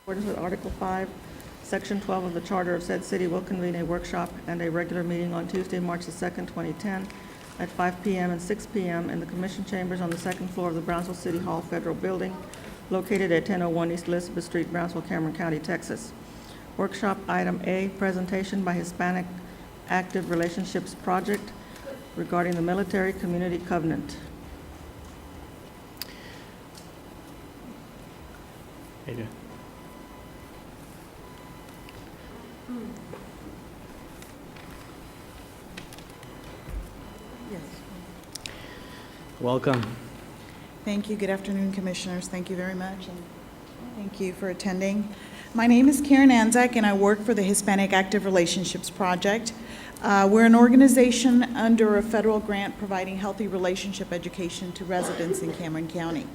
accordance with Article 5, Section 12 of the Charter of said city, will convene a workshop and a regular meeting on Tuesday, March the 2nd, 2010, at 5 p.m. and 6 p.m. in the Commission Chambers on the second floor of the Brownsville City Hall Federal Building, located at 1001 East Elizabeth Street, Brownsville, Cameron County, Texas. Workshop item A, presentation by Hispanic Active Relationships Project regarding the Military Community Covenant. How you doing? Yes. Welcome. Thank you. Good afternoon, Commissioners. Thank you very much, and thank you for attending. My name is Karen Anzac, and I work for the Hispanic Active Relationships Project. We're an organization under a federal grant providing healthy relationship education to residents in Cameron County.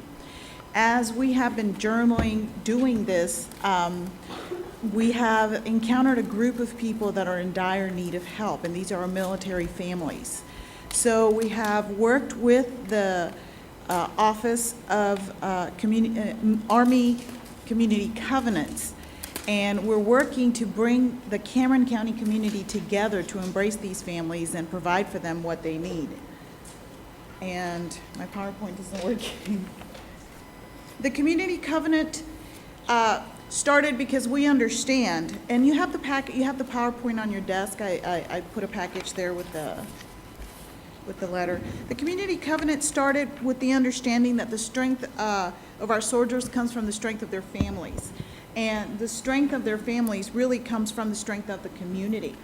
As we have been doing this, we have encountered a group of people that are in dire need of help, and these are our military families. So we have worked with the Office of Army Community Covenants, and we're working to bring the Cameron County community together to embrace these families and provide for them what they need. And my PowerPoint isn't working. The Community Covenant started because we understand, and you have the PowerPoint on your desk. I put a package there with the letter. The Community Covenant started with the understanding that the strength of our soldiers comes from the strength of their families. And the strength of their families really comes from the strength of the community.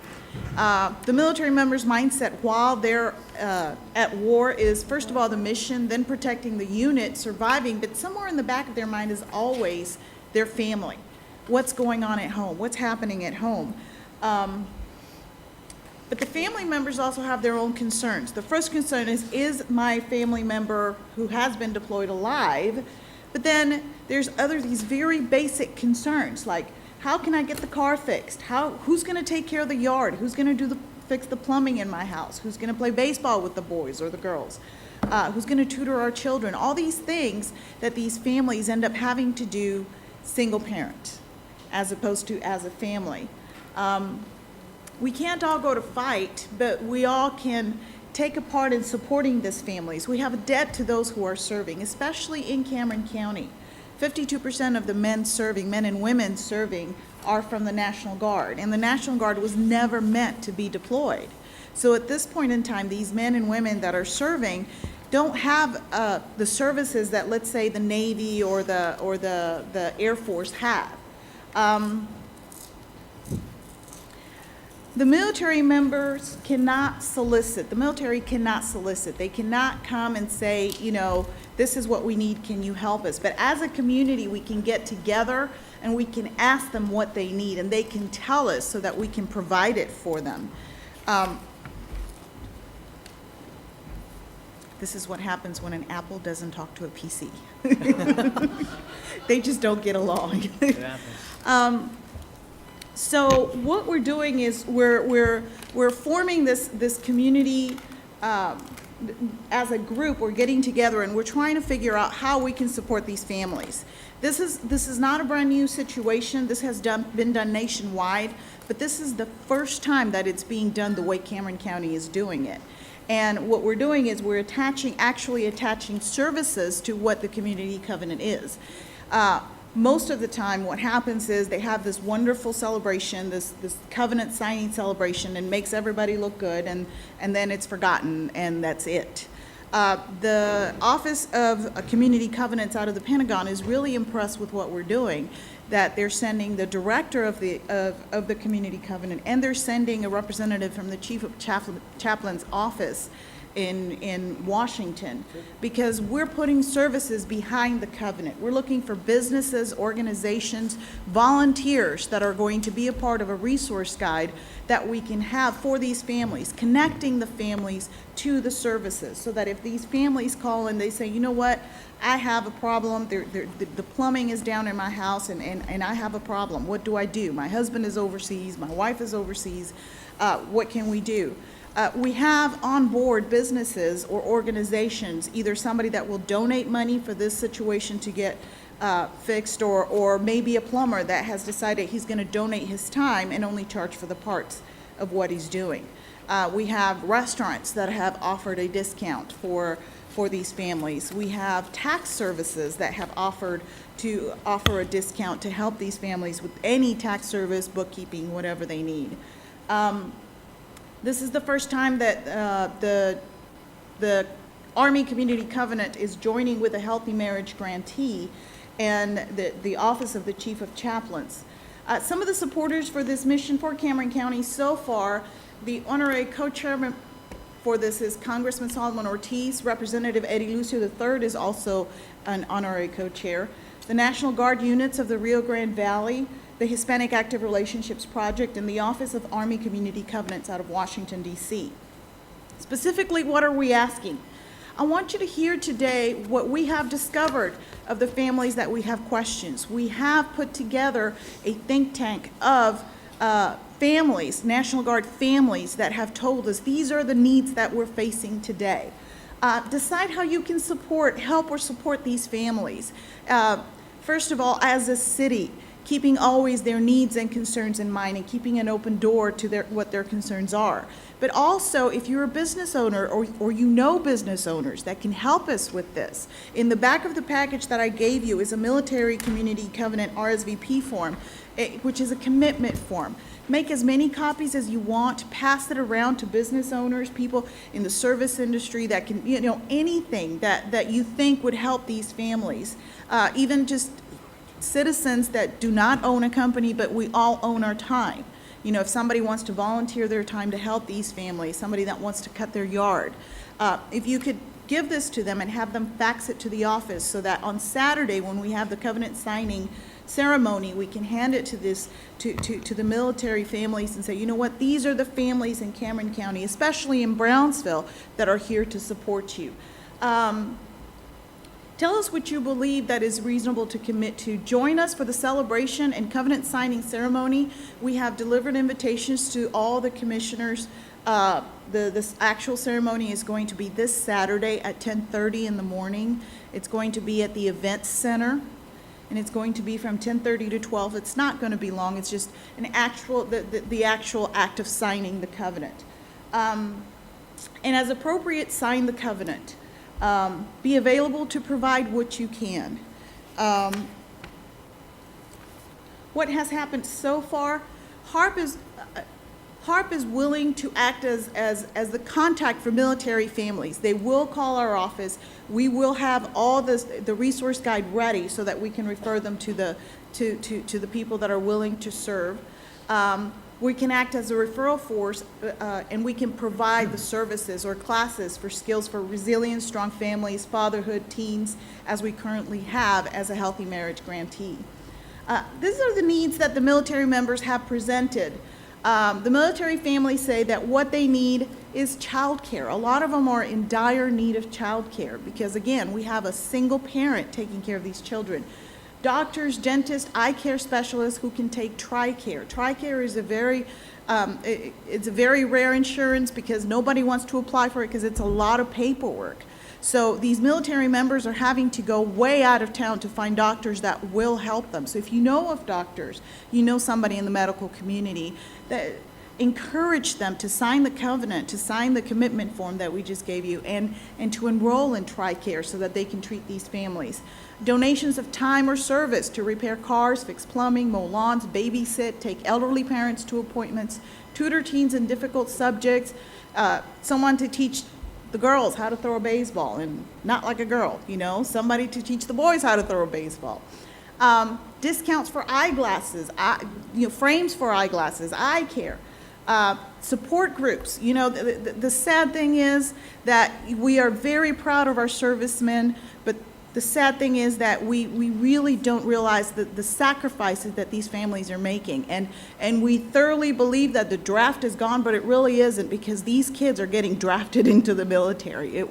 The military members' mindset while they're at war is, first of all, the mission, then protecting the unit, surviving, but somewhere in the back of their mind is always their family. What's going on at home? What's happening at home? But the family members also have their own concerns. The first concern is my family member who has been deployed alive? But then there's these very basic concerns, like how can I get the car fixed? Who's going to take care of the yard? Who's going to fix the plumbing in my house? Who's going to play baseball with the boys or the girls? Who's going to tutor our children? All these things that these families end up having to do single parent as opposed to as a family. We can't all go to fight, but we all can take a part in supporting these families. We have a debt to those who are serving, especially in Cameron County. 52% of the men and women serving are from the National Guard, and the National Guard was never meant to be deployed. So at this point in time, these men and women that are serving don't have the services that, let's say, the Navy or the Air Force have. The military members cannot solicit. The military cannot solicit. They cannot come and say, you know, this is what we need, can you help us? But as a community, we can get together and we can ask them what they need, and they can tell us so that we can provide it for them. This is what happens when an Apple doesn't talk to a PC. They just don't get along. It happens. So what we're doing is we're forming this community as a group. We're getting together and we're trying to figure out how we can support these families. This is not a brand new situation. This has been done nationwide, but this is the first time that it's being done the way Cameron County is doing it. And what we're doing is we're actually attaching services to what the Community Covenant is. Most of the time what happens is they have this wonderful celebration, this covenant signing celebration, and makes everybody look good, and then it's forgotten, and that's it. The Office of Community Covenants out of the Pentagon is really impressed with what we're doing, that they're sending the director of the Community Covenant, and they're sending a representative from the Chief of Chaplain's office in Washington, because we're putting services behind the covenant. We're looking for businesses, organizations, volunteers that are going to be a part of a resource guide that we can have for these families, connecting the families to the services, so that if these families call and they say, you know what, I have a problem, the plumbing is down in my house and I have a problem, what do I do? My husband is overseas, my wife is overseas, what can we do? We have on board businesses or organizations, either somebody that will donate money for this situation to get fixed, or maybe a plumber that has decided he's going to donate his time and only charge for the parts of what he's doing. We have restaurants that have offered a discount for these families. We have tax services that have offered to offer a discount to help these families with any tax service, bookkeeping, whatever they need. This is the first time that the Army Community Covenant is joining with a Healthy Marriage grantee and the Office of the Chief of Chaplains. Some of the supporters for this mission for Cameron County so far, the honorary co-chairman for this is Congressman Solomon Ortiz. Representative Eddie Lucio III is also an honorary co-chair. The National Guard units of the Rio Grande Valley, the Hispanic Active Relationships Project, and the Office of Army Community Covenants out of Washington, D.C. Specifically, what are we asking? I want you to hear today what we have discovered of the families that we have questions. We have put together a think tank of families, National Guard families, that have told us these are the needs that we're facing today. Decide how you can help or support these families. First of all, as a city, keeping always their needs and concerns in mind and keeping an open door to what their concerns are. But also, if you're a business owner or you know business owners that can help us with this, in the back of the package that I gave you is a Military Community Covenant RSVP form, which is a commitment form. Make as many copies as you want, pass it around to business owners, people in the service industry that can, anything that you think would help these families. Even just citizens that do not own a company, but we all own our time. If somebody wants to volunteer their time to help these families, somebody that wants to cut their yard, if you could give this to them and have them fax it to the office so that on Saturday when we have the covenant signing ceremony, we can hand it to the military families and say, you know what, these are the families in Cameron County, especially in Brownsville, that are here to support you. Tell us what you believe that is reasonable to commit to. Join us for the celebration and covenant signing ceremony. We have delivered invitations to all the commissioners. This actual ceremony is going to be this Saturday at 10:30 in the morning. It's going to be at the Events Center, and it's going to be from 10:30 to 12. It's not going to be long. It's just the actual act of signing the covenant. And as appropriate, sign the covenant. Be available to provide what you can. What has happened so far, HARP is willing to act as the contact for military families. They will call our office. We will have all the resource guide ready so that we can refer them to the people that are willing to serve. We can act as a referral force, and we can provide the services or classes for skills for resilience, strong families, fatherhood, teens, as we currently have as a Healthy Marriage grantee. These are the needs that the military members have presented. The military families say that what they need is childcare. A lot of them are in dire need of childcare because, again, we have a single parent taking care of these children. Doctors, dentists, eye care specialists who can take TRICARE. TRICARE is it's a very rare insurance because nobody wants to apply for it because it's a lot of paperwork. So these military members are having to go way out of town to find doctors that will help them. So if you know of doctors, you know somebody in the medical community, encourage them to sign the covenant, to sign the commitment form that we just gave you, and to enroll in TRICARE so that they can treat these families. Donations of time or service to repair cars, fix plumbing, mow lawns, babysit, take elderly parents to appointments, tutor teens in difficult subjects, someone to teach the girls how to throw a baseball, and not like a girl, somebody to teach the boys how to throw a baseball. Discounts for eyeglasses, frames for eyeglasses, eye care. Support groups. The sad thing is that we are very proud of our servicemen, but the sad thing is that we really don't realize the sacrifices that these families are making. And we thoroughly believe that the draft is gone, but it really isn't, because these kids are getting drafted into the military.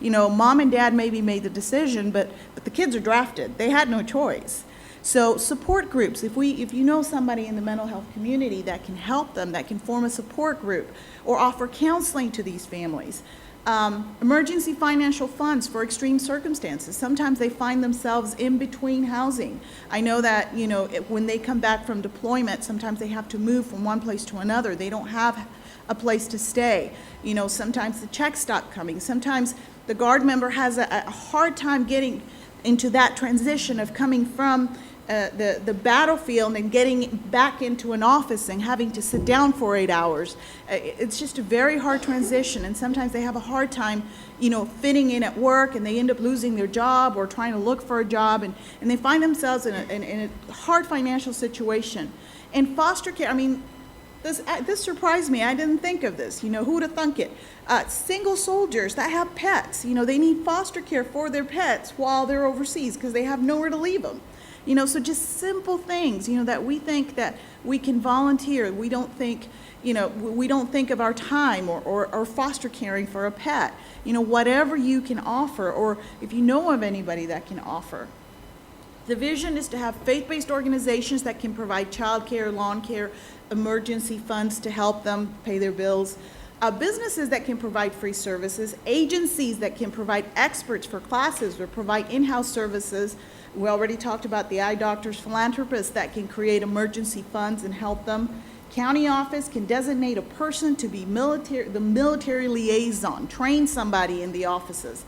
Mom and dad maybe made the decision, but the kids are drafted. They had no choice. So support groups, if you know somebody in the mental health community that can help them, that can form a support group or offer counseling to these families. Emergency financial funds for extreme circumstances. Sometimes they find themselves in between housing. I know that, when they come back from deployment, sometimes they have to move from one place to another. They don't have a place to stay. Sometimes the checks stop coming. Sometimes the guard member has a hard time getting into that transition of coming from the battlefield and getting back into an office and having to sit down for 8 hours. It's just a very hard transition, and sometimes they have a hard time, fitting in at work, and they end up losing their job or trying to look for a job, and they find themselves in a hard financial situation. And foster care, this surprised me. I didn't think of this. Who would have thunk it? Single soldiers that have pets, they need foster care for their pets while they're overseas because they have nowhere to leave them. So just simple things, that we think that we can volunteer. We don't think, we don't think of our time or foster caring for a pet. Whatever you can offer, or if you know of anybody that can offer. The vision is to have faith-based organizations that can provide child care, lawn care, emergency funds to help them pay their bills. Businesses that can provide free services, agencies that can provide experts for classes or provide in-house services. We already talked about the eye doctors, philanthropists that can create emergency funds and help them. County office can designate a person to be the military liaison, train somebody in the offices.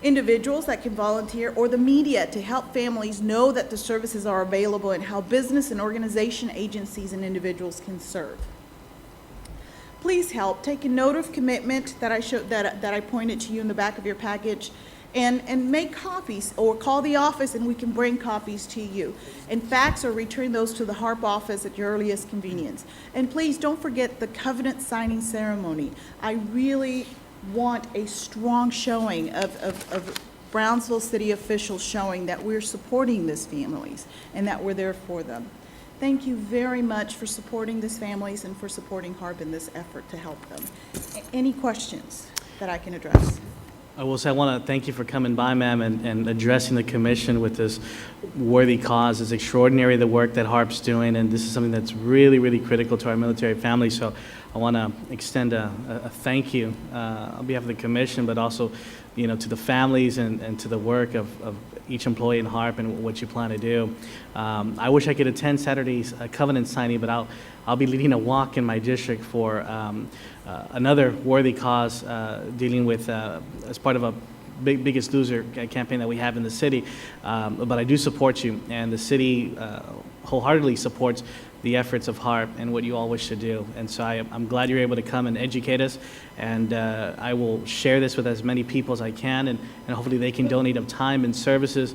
Individuals that can volunteer, or the media to help families know that the services are available and how business and organization agencies and individuals can serve. Please help. Take a note of commitment that I pointed to you in the back of your package, and make copies, or call the office and we can bring copies to you. And fax or return those to the HARP office at your earliest convenience. And please don't forget the covenant signing ceremony. I really want a strong showing of Brownsville city officials showing that we're supporting these families and that we're there for them. Thank you very much for supporting these families and for supporting HARP in this effort to help them. Any questions that I can address? I will say I want to thank you for coming by, ma'am, and addressing the commission with this worthy cause. It's extraordinary the work that HARP's doing, and this is something that's really, really critical to our military families. So I want to extend a thank you on behalf of the commission, but also, to the families and to the work of each employee in HARP and what you plan to do. I wish I could attend Saturday's covenant signing, but I'll be leading a walk in my district for another worthy cause dealing with, as part of a Biggest Loser campaign that we have in the city. But I do support you, and the city wholeheartedly supports the efforts of HARP and what you all wish to do. And so I'm glad you're able to come and educate us, and I will share this with as many people as I can, and hopefully they can donate of time and services,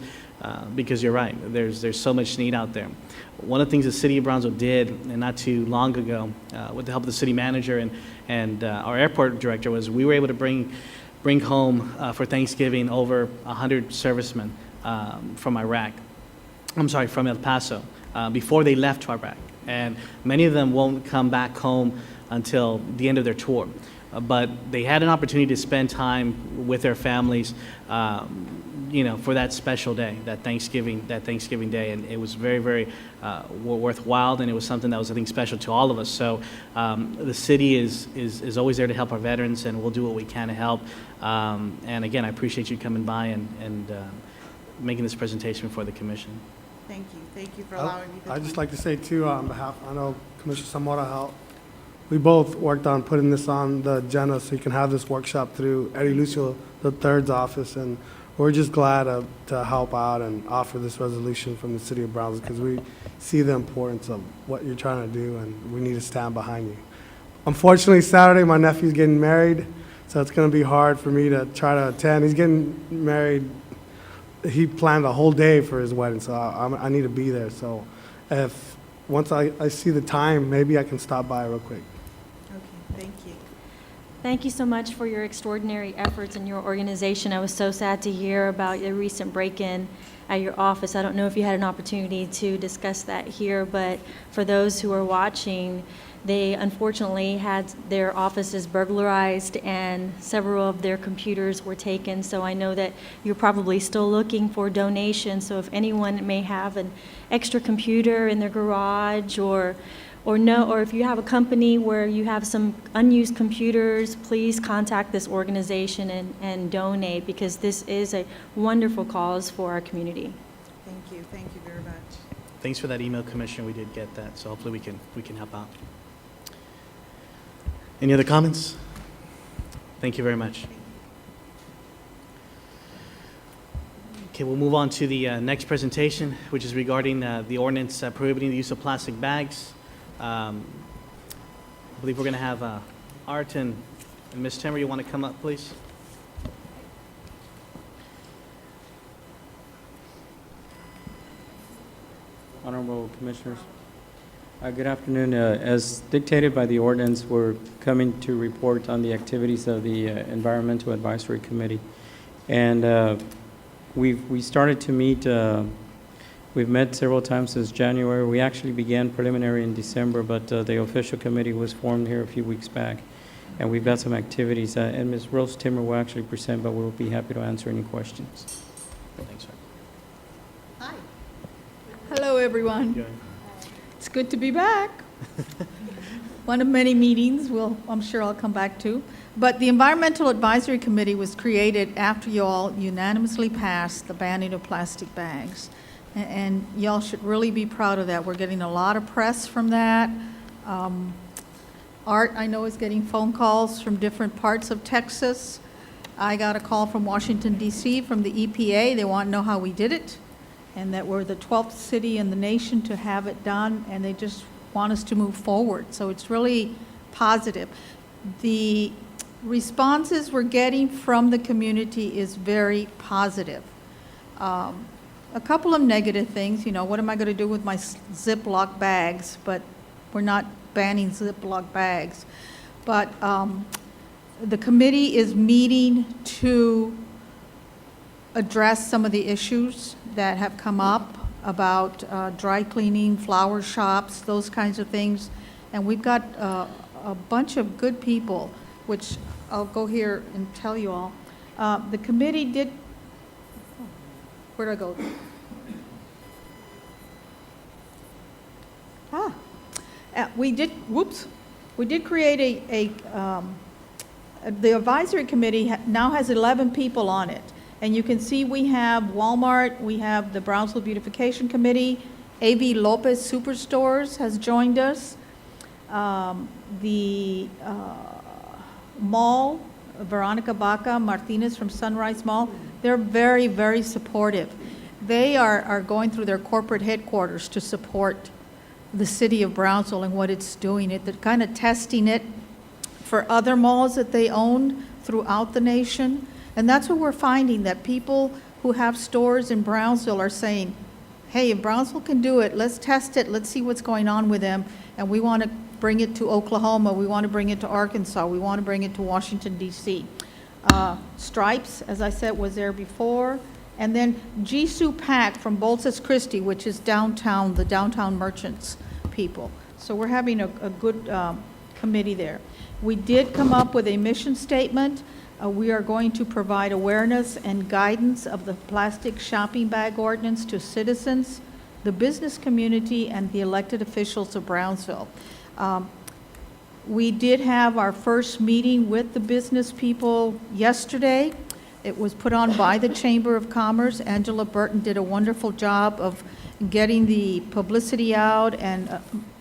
because you're right, there's so much need out there. One of the things the city of Brownsville did, and not too long ago, with the help of the city manager and our airport director, was we were able to bring home for Thanksgiving over 100 servicemen from Iraq. From El Paso, before they left to Iraq. And many of them won't come back home until the end of their tour. But they had an opportunity to spend time with their families, for that special day, that Thanksgiving day. And it was very, very worthwhile, and it was something that was, I think, special to all of us. So the city is always there to help our veterans, and we'll do what we can to help. And again, I appreciate you coming by and making this presentation before the commission. Thank you. Thank you for allowing me. I'd just like to say, too, on behalf, I know Commissioner Zamora helped. We both worked on putting this on the agenda so you can have this workshop through Eddie Lucio III's office, and we're just glad to help out and offer this resolution from the city of Brownsville, because we see the importance of what you're trying to do, and we need to stand behind you. Unfortunately, Saturday, my nephew's getting married, so it's going to be hard for me to try to attend. He's getting married. He planned a whole day for his wedding, so I need to be there. So once I see the time, maybe I can stop by real quick. Okay, thank you. Thank you so much for your extraordinary efforts in your organization. I was so sad to hear about your recent break-in at your office. I don't know if you had an opportunity to discuss that here, but for those who are watching, they unfortunately had their offices burglarized and several of their computers were taken. So I know that you're probably still looking for donations. So if anyone may have an extra computer in their garage or or if you have a company where you have some unused computers, please contact this organization and donate, because this is a wonderful cause for our community. Thank you very much. Thanks for that email, Commissioner. We did get that, so hopefully we can help out. Any other comments? Thank you very much. Okay, we'll move on to the next presentation, which is regarding the ordinance prohibiting the use of plastic bags. I believe we're going to have Art and Ms. Timmer, you want to come up, please? Honorable Commissioners. Good afternoon. As dictated by the ordinance, we're coming to report on the activities of the Environmental Advisory Committee. And we started to meet, we've met several times since January. We actually began preliminary in December, but the official committee was formed here a few weeks back. And we've got some activities. And Ms. Rose Timmer will actually present, but we'll be happy to answer any questions. Thanks, sir. Hi. Hello, everyone. Yeah. It's good to be back. One of many meetings I'm sure I'll come back to. But the Environmental Advisory Committee was created after you all unanimously passed the banning of plastic bags. And y'all should really be proud of that. We're getting a lot of press from that. Art, I know, is getting phone calls from different parts of Texas. I got a call from Washington, D.C., from the EPA. They want to know how we did it, and that we're the 12th city in the nation to have it done, and they just want us to move forward. So it's really positive. The responses we're getting from the community is very positive. A couple of negative things, what am I going to do with my Ziploc bags? But we're not banning Ziploc bags. But the committee is meeting to address some of the issues that have come up about dry cleaning, flower shops, those kinds of things. And we've got a bunch of good people, which I'll go here and tell you all. The committee did, where'd I go? We did create the advisory committee now has 11 people on it. And you can see we have Walmart, we have the Brownsville Beautification Committee, A.V. Lopez Superstores has joined us, the mall, Veronica Baca Martinez from Sunrise Mall. They're very, very supportive. They are going through their corporate headquarters to support the city of Brownsville and what it's doing. They're kind of testing it for other malls that they own throughout the nation. And that's what we're finding, that people who have stores in Brownsville are saying, hey, if Brownsville can do it, let's test it, let's see what's going on with them. And we want to bring it to Oklahoma, we want to bring it to Arkansas, we want to bring it to Washington, D.C. Stripes, as I said, was there before. And then Jisoo Pack from Bolsas Christi, which is downtown, the downtown merchants people. So we're having a good committee there. We did come up with a mission statement. We are going to provide awareness and guidance of the plastic shopping bag ordinance to citizens, the business community, and the elected officials of Brownsville. We did have our first meeting with the business people yesterday. It was put on by the Chamber of Commerce. Angela Burton did a wonderful job of getting the publicity out and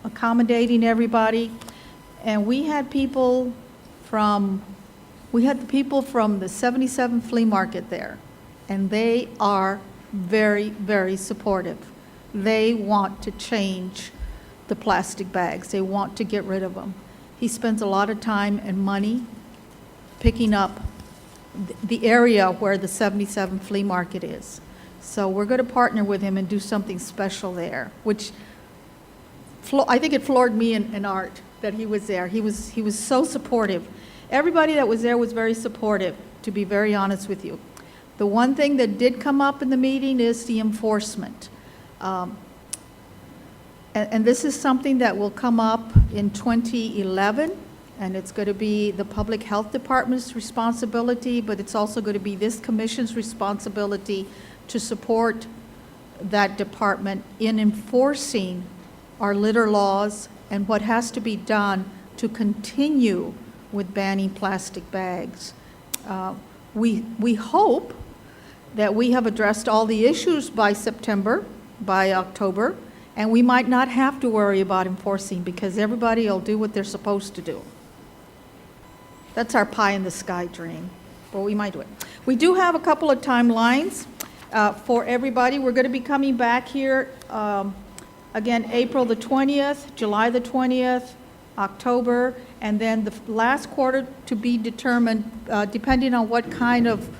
accommodating everybody. And we had people from the 77 flea market there, and they are very, very supportive. They want to change the plastic bags. They want to get rid of them. He spends a lot of time and money picking up the area where the 77 flea market is. So we're going to partner with him and do something special there, which I think it floored me and Art that he was there. He was so supportive. Everybody that was there was very supportive, to be very honest with you. The one thing that did come up in the meeting is the enforcement. And this is something that will come up in 2011, and it's going to be the Public Health Department's responsibility, but it's also going to be this commission's responsibility to support that department in enforcing our litter laws and what has to be done to continue with banning plastic bags. We hope that we have addressed all the issues by September, by October, and we might not have to worry about enforcing because everybody will do what they're supposed to do. That's our pie in the sky dream, but we might do it. We do have a couple of timelines for everybody. We're going to be coming back here again April the 20th, July the 20th, October, and then the last quarter to be determined depending on what kind of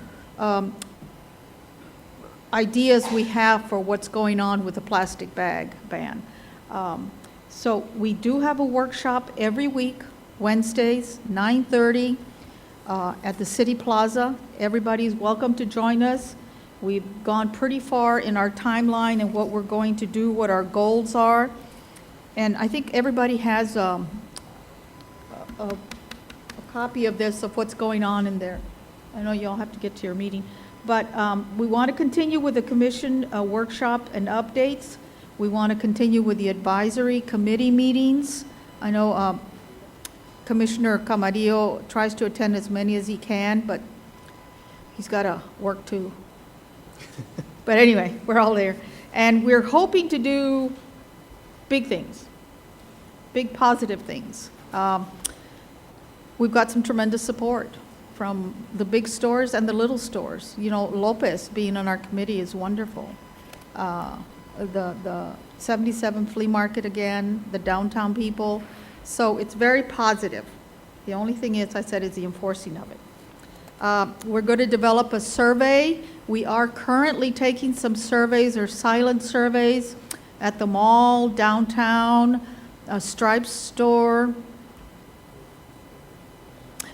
ideas we have for what's going on with the plastic bag ban. So we do have a workshop every week, Wednesdays, 9:30 at the City Plaza. Everybody's welcome to join us. We've gone pretty far in our timeline and what we're going to do, what our goals are. And I think everybody has a copy of this, of what's going on in there. I know you all have to get to your meeting. But we want to continue with the commission workshop and updates. We want to continue with the advisory committee meetings. I know Commissioner Camarillo tries to attend as many as he can, but he's got to work too. But anyway, we're all there. And we're hoping to do big things, big positive things. We've got some tremendous support from the big stores and the little stores. You know, Lopez being on our committee is wonderful. The 77 flea market again, the downtown people. So it's very positive. The only thing is, I said, is the enforcing of it. We're going to develop a survey. We are currently taking some surveys or silent surveys at the mall, downtown, a Stripes store,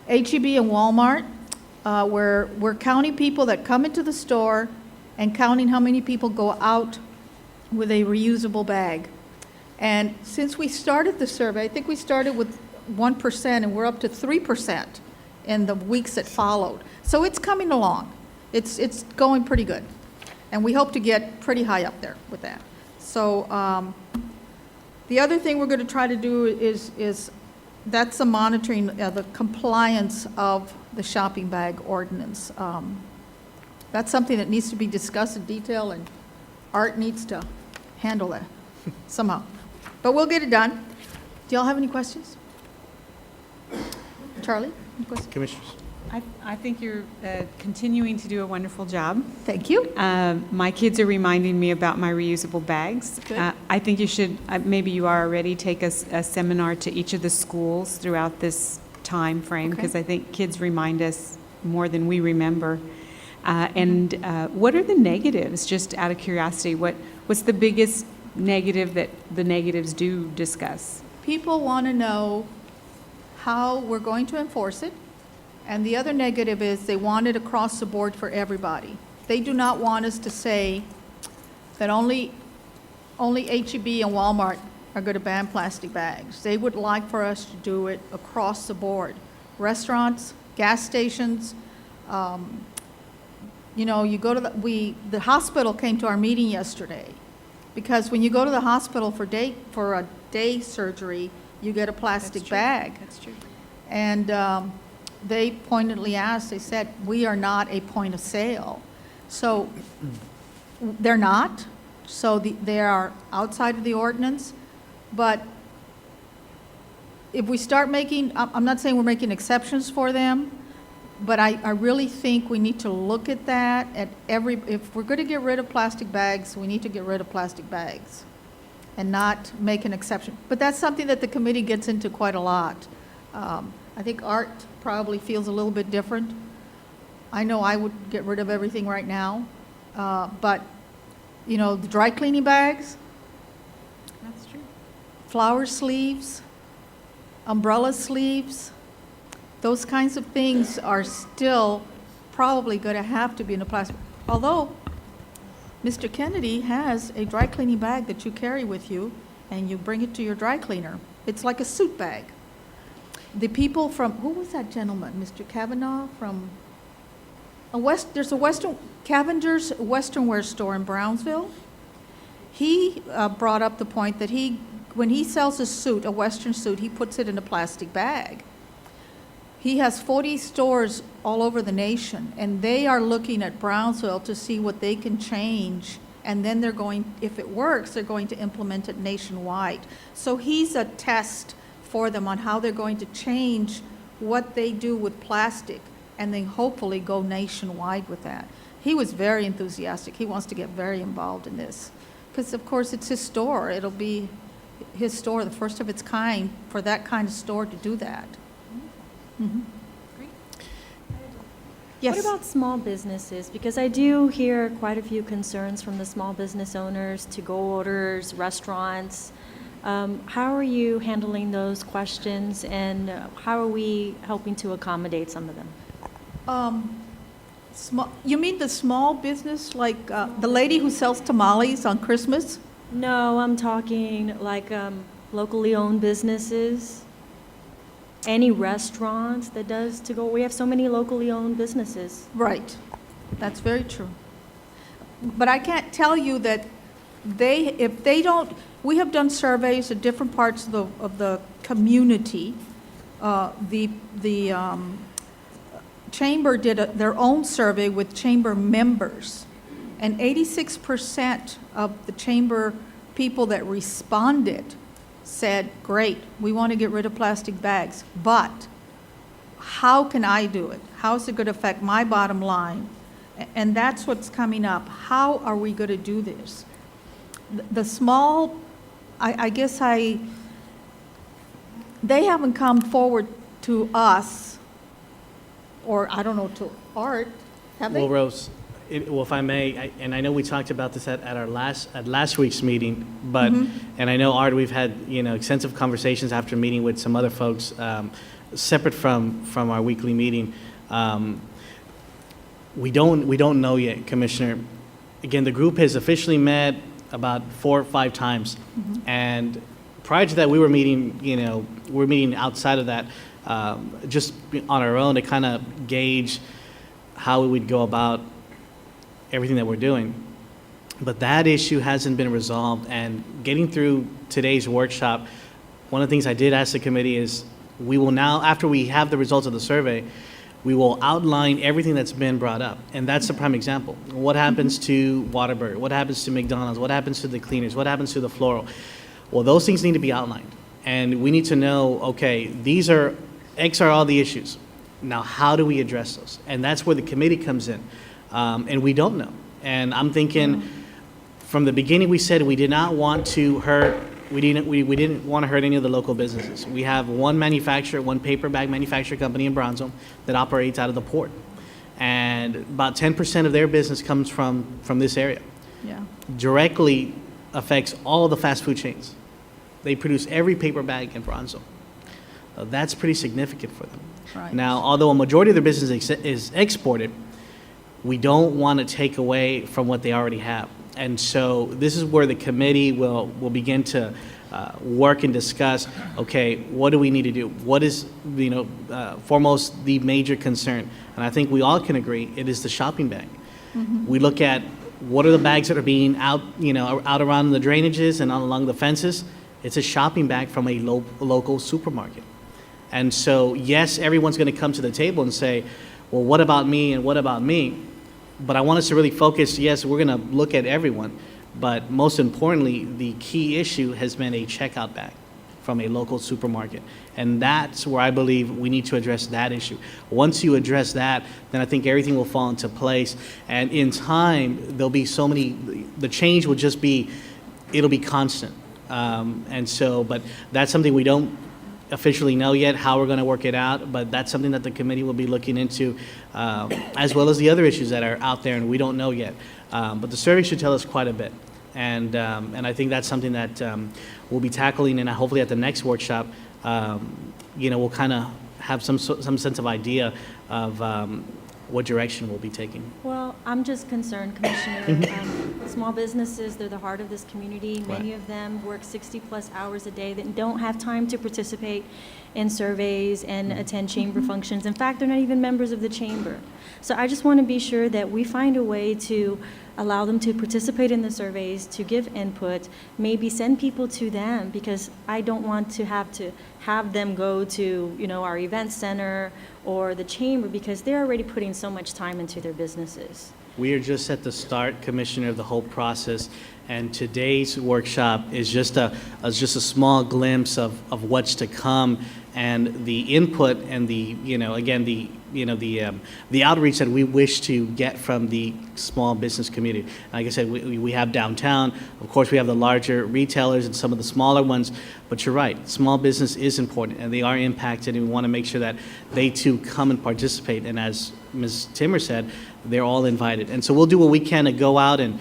H-E-B and Walmart, where we're counting people that come into the store and counting how many people go out with a reusable bag. And since we started the survey, I think we started with 1% and we're up to 3% in the weeks that followed. So it's coming along. It's going pretty good. And we hope to get pretty high up there with that. So the other thing we're going to try to do is that's the monitoring, the compliance of the shopping bag ordinance. That's something that needs to be discussed in detail, and Art needs to handle that somehow. But we'll get it done. Do y'all have any questions? Charlie, any questions? Commissioners. I think you're continuing to do a wonderful job. Thank you. My kids are reminding me about my reusable bags. Good. I think you should, maybe you are already, take a seminar to each of the schools throughout this time frame, because I think kids remind us more than we remember. And what are the negatives, just out of curiosity? What's the biggest negative that the negatives do discuss? People want to know how we're going to enforce it. And the other negative is they want it across the board for everybody. They do not want us to say that only H-E-B and Walmart are going to ban plastic bags. They would like for us to do it across the board. Restaurants, gas stations, you know, you go to the hospital came to our meeting yesterday, because when you go to the hospital for a day surgery, you get a plastic bag. That's true. And they pointedly asked, they said, we are not a point of sale. So they're not. So they are outside of the ordinance. But if we start making, I'm not saying we're making exceptions for them, but I really think we need to look at that if we're going to get rid of plastic bags, we need to get rid of plastic bags and not make an exception. But that's something that the committee gets into quite a lot. I think Art probably feels a little bit different. I know I would get rid of everything right now, but you know, the dry cleaning bags, That's true. flower sleeves, umbrella sleeves, those kinds of things are still probably going to have to be in a plastic. Although Mr. Kennedy has a dry cleaning bag that you carry with you and you bring it to your dry cleaner. It's like a suit bag. The people from, who was that gentleman? Mr. Kavanaugh from there's a Cavender's Western Wear store in Brownsville. He brought up the point that he when he sells a suit, a Western suit, he puts it in a plastic bag. He has 40 stores all over the nation, and they are looking at Brownsville to see what they can change, and then they're going, if it works, they're going to implement it nationwide. So he's a test for them on how they're going to change what they do with plastic, and then hopefully go nationwide with that. He was very enthusiastic. He wants to get very involved in this. Because, of course, it's his store. It'll be his store, the first of its kind, for that kind of store to do that. Mhm. Yes. What about small businesses? Because I do hear quite a few concerns from the small business owners, to-go orders, restaurants. How are you handling those questions, and how are we helping to accommodate some of them? You mean the small business, like the lady who sells tamales on Christmas? No, I'm talking like locally owned businesses. Any restaurants that does to-go. We have so many locally owned businesses. Right. That's very true. But I can't tell you that if they don't, we have done surveys at different parts of the community. The Chamber did their own survey with Chamber members, and 86% of the Chamber people that responded said, great, we want to get rid of plastic bags, but how can I do it? How is it going to affect my bottom line? And that's what's coming up. How are we going to do this? The small, I guess they haven't come forward to us, or I don't know, to Art, have they? Well, Rose, well, if I may, and I know we talked about this at last week's meeting, but, and I know, Art, we've had, extensive conversations after meeting with some other folks, separate from our weekly meeting. We don't know yet, Commissioner. Again, the group has officially met about 4 or 5 times, and prior to that, we were meeting outside of that, just on our own to kind of gauge how we would go about everything that we're doing. But that issue hasn't been resolved, and getting through today's workshop, one of the things I did ask the committee is we will now, after we have the results of the survey, we will outline everything that's been brought up. And that's a prime example. What happens to Whataburger? What happens to McDonald's? What happens to the cleaners? What happens to the floral? Well, those things need to be outlined. And we need to know, okay, X are all the issues. Now, how do we address those? And that's where the committee comes in. And we don't know. And I'm thinking, from the beginning, we said we did not want to hurt, we didn't want to hurt any of the local businesses. We have one paper bag manufacturer company in Brownsville that operates out of the port. And about 10% of their business comes from this area. Yeah. Directly affects all of the fast food chains. They produce every paper bag in Brownsville. That's pretty significant for them. Right. Now, although a majority of their business is exported, we don't want to take away from what they already have. And so this is where the committee will begin to work and discuss, okay, what do we need to do? What is, foremost the major concern? And I think we all can agree it is the shopping bag. We look at what are the bags that are being out around the drainages and along the fences. It's a shopping bag from a local supermarket. And so, yes, everyone's going to come to the table and say, well, what about me and what about me? But I want us to really focus, yes, we're going to look at everyone, but most importantly, the key issue has been a checkout bag from a local supermarket. And that's where I believe we need to address that issue. Once you address that, then I think everything will fall into place. And in time, there'll be the change will just be, it'll be constant. But that's something we don't officially know yet how we're going to work it out, but that's something that the committee will be looking into, as well as the other issues that are out there and we don't know yet. But the survey should tell us quite a bit. And I think that's something that we'll be tackling, and hopefully at the next workshop, we'll kind of have some sense of idea of what direction we'll be taking. Well, I'm just concerned, Commissioner. Small businesses, they're the heart of this community. Many of them work 60-plus hours a day that don't have time to participate in surveys and attend chamber functions. In fact, they're not even members of the chamber. So I just want to be sure that we find a way to allow them to participate in the surveys, to give input, maybe send people to them, because I don't want to have them go to, our event center or the chamber, because they're already putting so much time into their businesses. We are just at the start, Commissioner, of the whole process, and today's workshop is just a small glimpse of what's to come, and the input and the outreach that we wish to get from the small business community. Like I said, we have downtown. Of course, we have the larger retailers and some of the smaller ones. But you're right, small business is important, and they are impacted, and we want to make sure that they too come and participate. And as Ms. Timmer said, they're all invited. And so we'll do what we can to go out and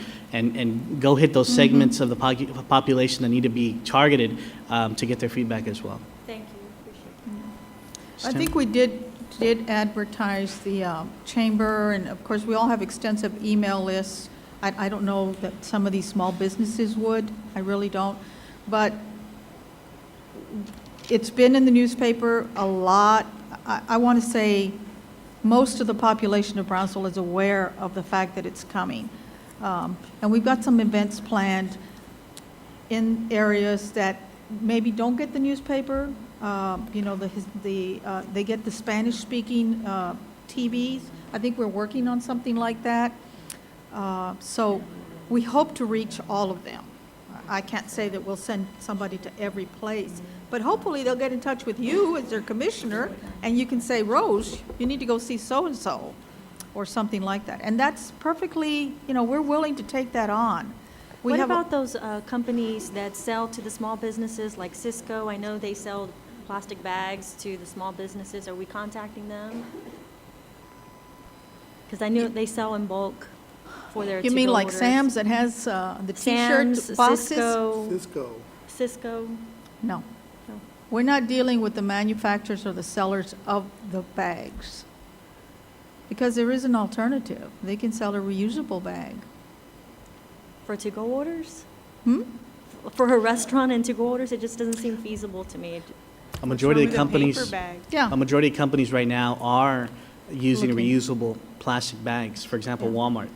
go hit those segments of the population that need to be targeted to get their feedback as well. Thank you, appreciate it. I think we did advertise the chamber, and of course, we all have extensive email lists. I don't know that some of these small businesses would, I really don't, but it's been in the newspaper a lot. I want to say most of the population of Brownsville is aware of the fact that it's coming. And we've got some events planned in areas that maybe don't get the newspaper. They get the Spanish-speaking TVs. I think we're working on something like that. So we hope to reach all of them. I can't say that we'll send somebody to every place, but hopefully they'll get in touch with you as their commissioner, and you can say, Rose, you need to go see so-and-so, or something like that. And that's perfectly, we're willing to take that on. What about those companies that sell to the small businesses, like Cisco? I know they sell plastic bags to the small businesses. Are we contacting them? Because I know they sell in bulk for their You mean to-go like orders. Sam's that has the Sam's, T-shirt boxes? Cisco. No. No. We're not dealing with the manufacturers or the sellers of the bags. Because there is an alternative. They can sell a reusable bag. For to-go orders? Hmm? For a restaurant and to-go orders, it just doesn't seem feasible to me. A majority of companies, Yeah. a majority of companies right now are using Looking. reusable plastic bags. For example, Walmart.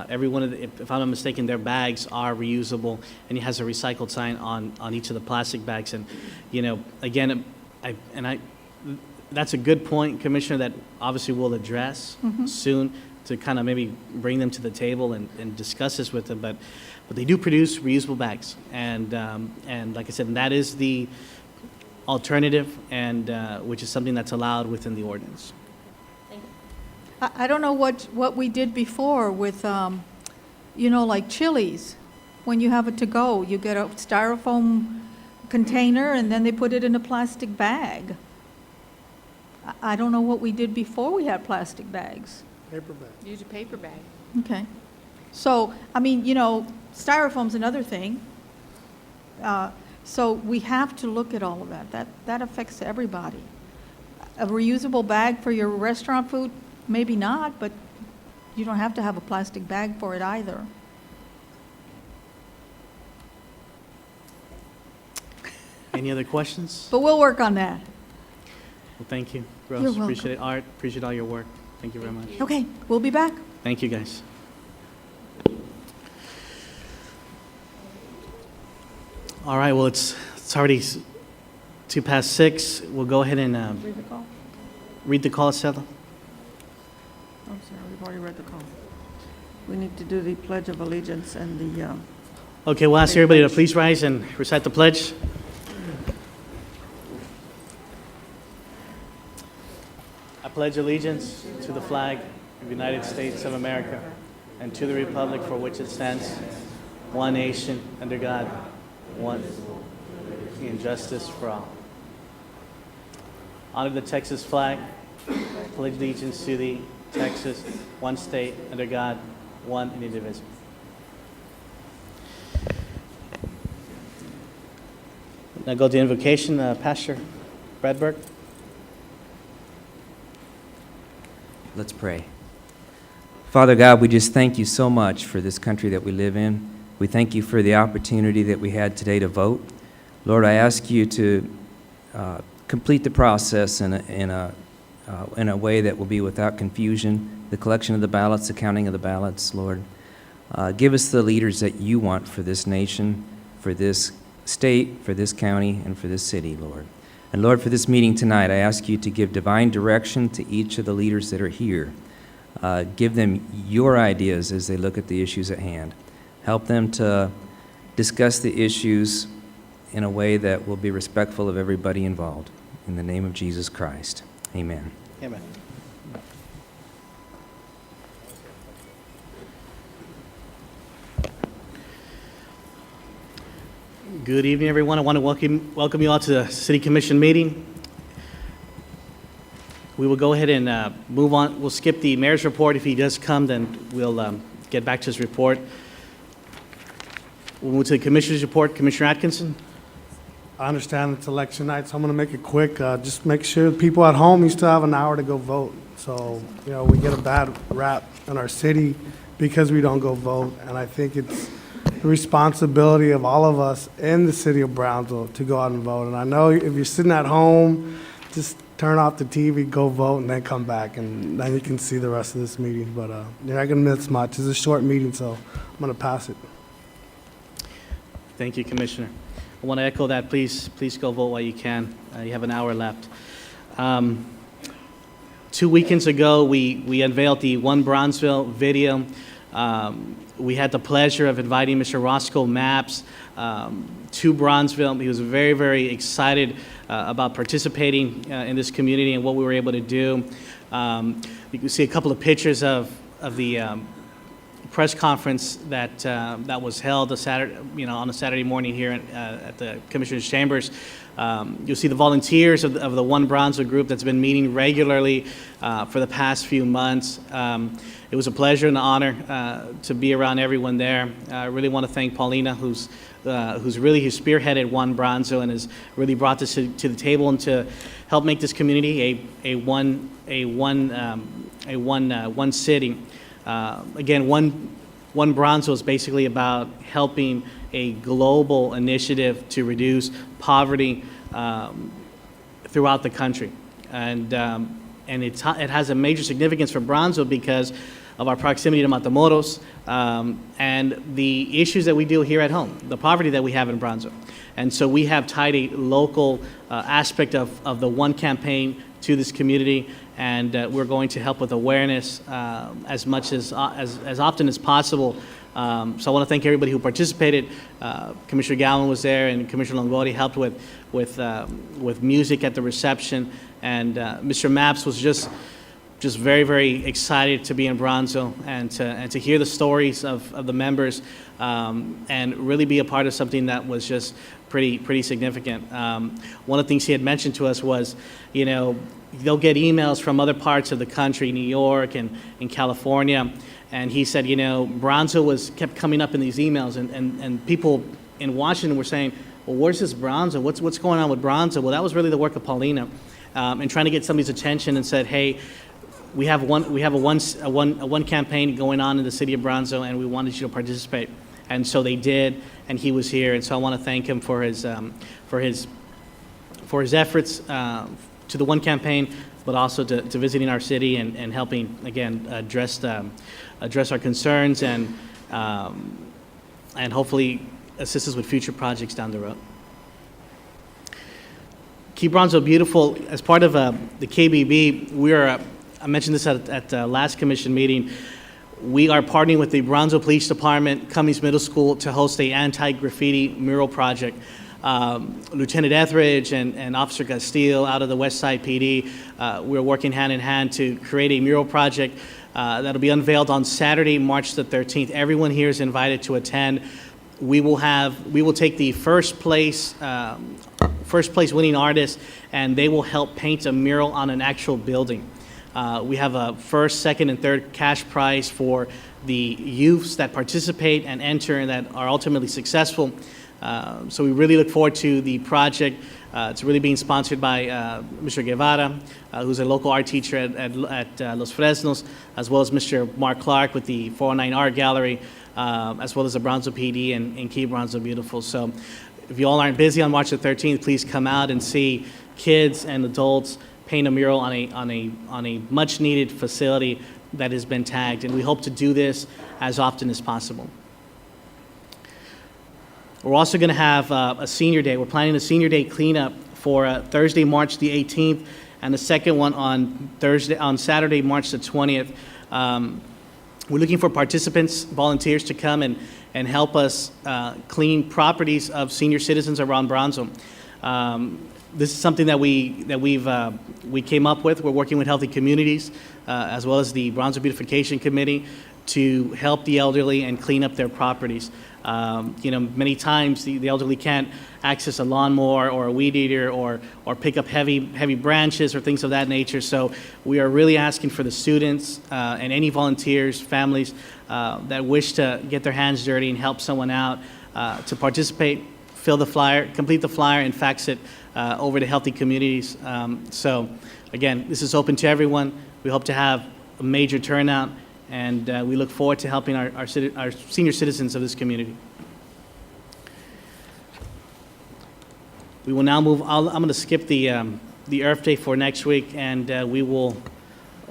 Every one of the, if I'm not mistaken, their bags are reusable, and it has a recycled sign on each of the plastic bags. And, again, that's a good point, Commissioner, that obviously we'll address soon to kind of maybe bring them to the table and discuss this with them. But they do produce reusable bags, and like I said, that is the alternative, and which is something that's allowed within the ordinance. I don't know what we did before with, like Chili's. When you have it to go, you get a styrofoam container and then they put it in a plastic bag. I don't know what we did before we had plastic bags. Paper bag. Use a paper bag. Okay. So, styrofoam's another thing. So we have to look at all of that. That affects everybody. A reusable bag for your restaurant food, maybe not, but you don't have to have a plastic bag for it either. Any other questions? But we'll work on that. Well, thank you, You're Rose. welcome. Appreciate it. Art, appreciate all your work. Thank you very much. Okay, we'll be back. Thank you, guys. All right, well, it's already 6:02. We'll go ahead and Read the call. read the call, Estela. I'm sorry, we've already read the call. We need to do the Pledge of Allegiance and the, Okay, we'll ask everybody to please rise and recite the pledge. I pledge allegiance to the flag of the United States of America and to the republic for which it stands, one nation, under God, one, and justice for all. Honor the Texas flag, pledge allegiance to the Texas, one state, under God, one and indivisible. Now go to invocation, Pastor Bradberg. Let's pray. Father God, we just thank you so much for this country that we live in. We thank you for the opportunity that we had today to vote. Lord, I ask you to complete the process in a way that will be without confusion, the collection of the ballots, the counting of the ballots, Lord. Give us the leaders that you want for this nation, for this state, for this county, and for this city, Lord. And Lord, for this meeting tonight, I ask you to give divine direction to each of the leaders that are here. Give them your ideas as they look at the issues at hand. Help them to discuss the issues in a way that will be respectful of everybody involved. In the name of Jesus Christ, amen. Amen. Good evening, everyone. I want to welcome you all to the City Commission meeting. We will go ahead and move on. We'll skip the mayor's report. If he does come, then we'll get back to his report. We'll move to the commissioner's report. Commissioner Atkinson. I understand it's election night, so I'm going to make it quick. Just make sure people at home, you still have an hour to go vote. So, we get a bad rap in our city because we don't go vote, and I think it's the responsibility of all of us in the city of Brownsville to go out and vote. And I know if you're sitting at home, just turn off the TV, go vote, and then come back, and then you can see the rest of this meeting. But you're not going to miss much. It's a short meeting, so I'm going to pass it. Thank you, Commissioner. I want to echo that. Please go vote while you can. You have an hour left. 2 weekends ago, we unveiled the One Bronzeville video. We had the pleasure of inviting Mr. Roscoe Mapps to Bronzeville. He was very, very excited about participating in this community and what we were able to do. You can see a couple of pictures of the press conference that was held on a Saturday morning here at the Commissioners' Chambers. You'll see the volunteers of the One Bronzeville group that's been meeting regularly for the past few months. It was a pleasure and an honor to be around everyone there. I really want to thank Paulina, who's spearheaded One Bronzeville and has really brought this to the table and to help make this community a one city. Again, One Bronzeville is basically about helping a global initiative to reduce poverty throughout the country, and it has a major significance for Bronzeville because of our proximity to Matamoros and the issues that we deal here at home, the poverty that we have in Bronzeville. And so we have tied a local aspect of the One campaign to this community, and we're going to help with awareness as much as often as possible. So I want to thank everybody who participated. Commissioner Gowan was there, and Commissioner Longori helped with music at the reception, and Mr. Mapps was just very, very excited to be in Bronzeville and to hear the stories of the members and really be a part of something that was just pretty significant. One of the things he had mentioned to us was, they'll get emails from other parts of the country, New York and in California, and he said, Bronzeville kept coming up in these emails, and people in Washington were saying, well, where's this Bronzeville? What's going on with Bronzeville? Well, that was really the work of Paulina, and trying to get somebody's attention and said, hey, we have a one campaign going on in the city of Bronzeville, and we wanted you to participate. And so they did, and he was here. And so I want to thank him for his efforts to the One campaign, but also to visiting our city and helping again address our concerns and hopefully assist us with future projects down the road. Keep Bronzeville Beautiful. As part of the KBB, I mentioned this at the last commission meeting. We are partnering with the Bronzeville Police Department, Cummings Middle School, to host an anti-graffiti mural project. Lieutenant Etheridge and Officer Castillo out of the West Side PD, we're working hand in hand to create a mural project that'll be unveiled on Saturday, March the 13th. Everyone here is invited to attend. We will take the first place winning artist, and they will help paint a mural on an actual building. We have a first, second, and third cash prize for the youths that participate and enter and that are ultimately successful. So we really look forward to the project. It's really being sponsored by Mr. Guevara, who's a local art teacher at Los Fresnos, as well as Mr. Mark Clark with the 409 Art Gallery, as well as the Bronzeville PD and Keep Bronzeville Beautiful. So if you all aren't busy on March the 13th, please come out and see kids and adults paint a mural on a much-needed facility that has been tagged, and we hope to do this as often as possible. We're also going to have a senior day. We're planning a senior day cleanup for Thursday, March the 18th, and the second one on Saturday, March the 20th. We're looking for participants, volunteers to come and help us clean properties of senior citizens around Brownsville. This is something that we came up with. We're working with Healthy Communities as well as the Brownsville Beautification Committee to help the elderly and clean up their properties. Many times the elderly can't access a lawnmower or a weed eater or pick up heavy branches or things of that nature. So we are really asking for the students and any volunteers, families that wish to get their hands dirty and help someone out to participate, fill the flyer, complete the flyer, and fax it over to Healthy Communities. So again, this is open to everyone. We hope to have a major turnout, and we look forward to helping our senior citizens of this community. We will now move. I'm going to skip the Earth Day for next week, and we will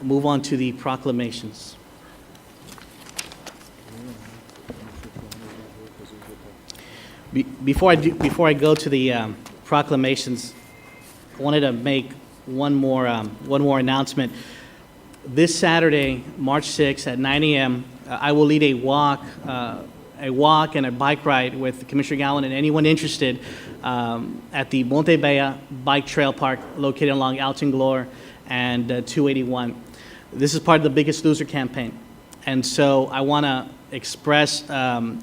move on to the proclamations. Before I go to the proclamations, I wanted to make one more announcement. This Saturday, March 6th at 9 a.m., I will lead a walk and a bike ride with Commissioner Gowan and anyone interested at the Monte Bella Bike Trail Park located along Alton Glore and 281. This is part of the Biggest Loser campaign. And so I want to express the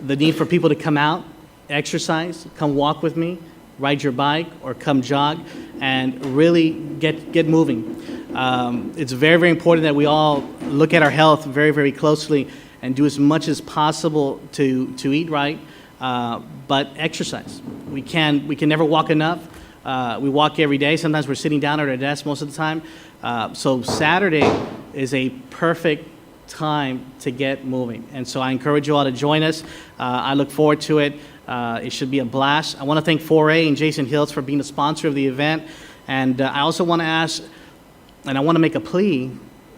need for people to come out, exercise, come walk with me, ride your bike, or come jog, and really get moving. It's very, very important that we all look at our health very, very closely and do as much as possible to eat right, but exercise. We can never walk enough. We walk every day. Sometimes we're sitting down at our desk most of the time. So Saturday is a perfect time to get moving. And so I encourage you all to join us. I look forward to it. It should be a blast. I want to thank 4A and Jason Hills for being the sponsor of the event. And I also want to ask, and I want to make a plea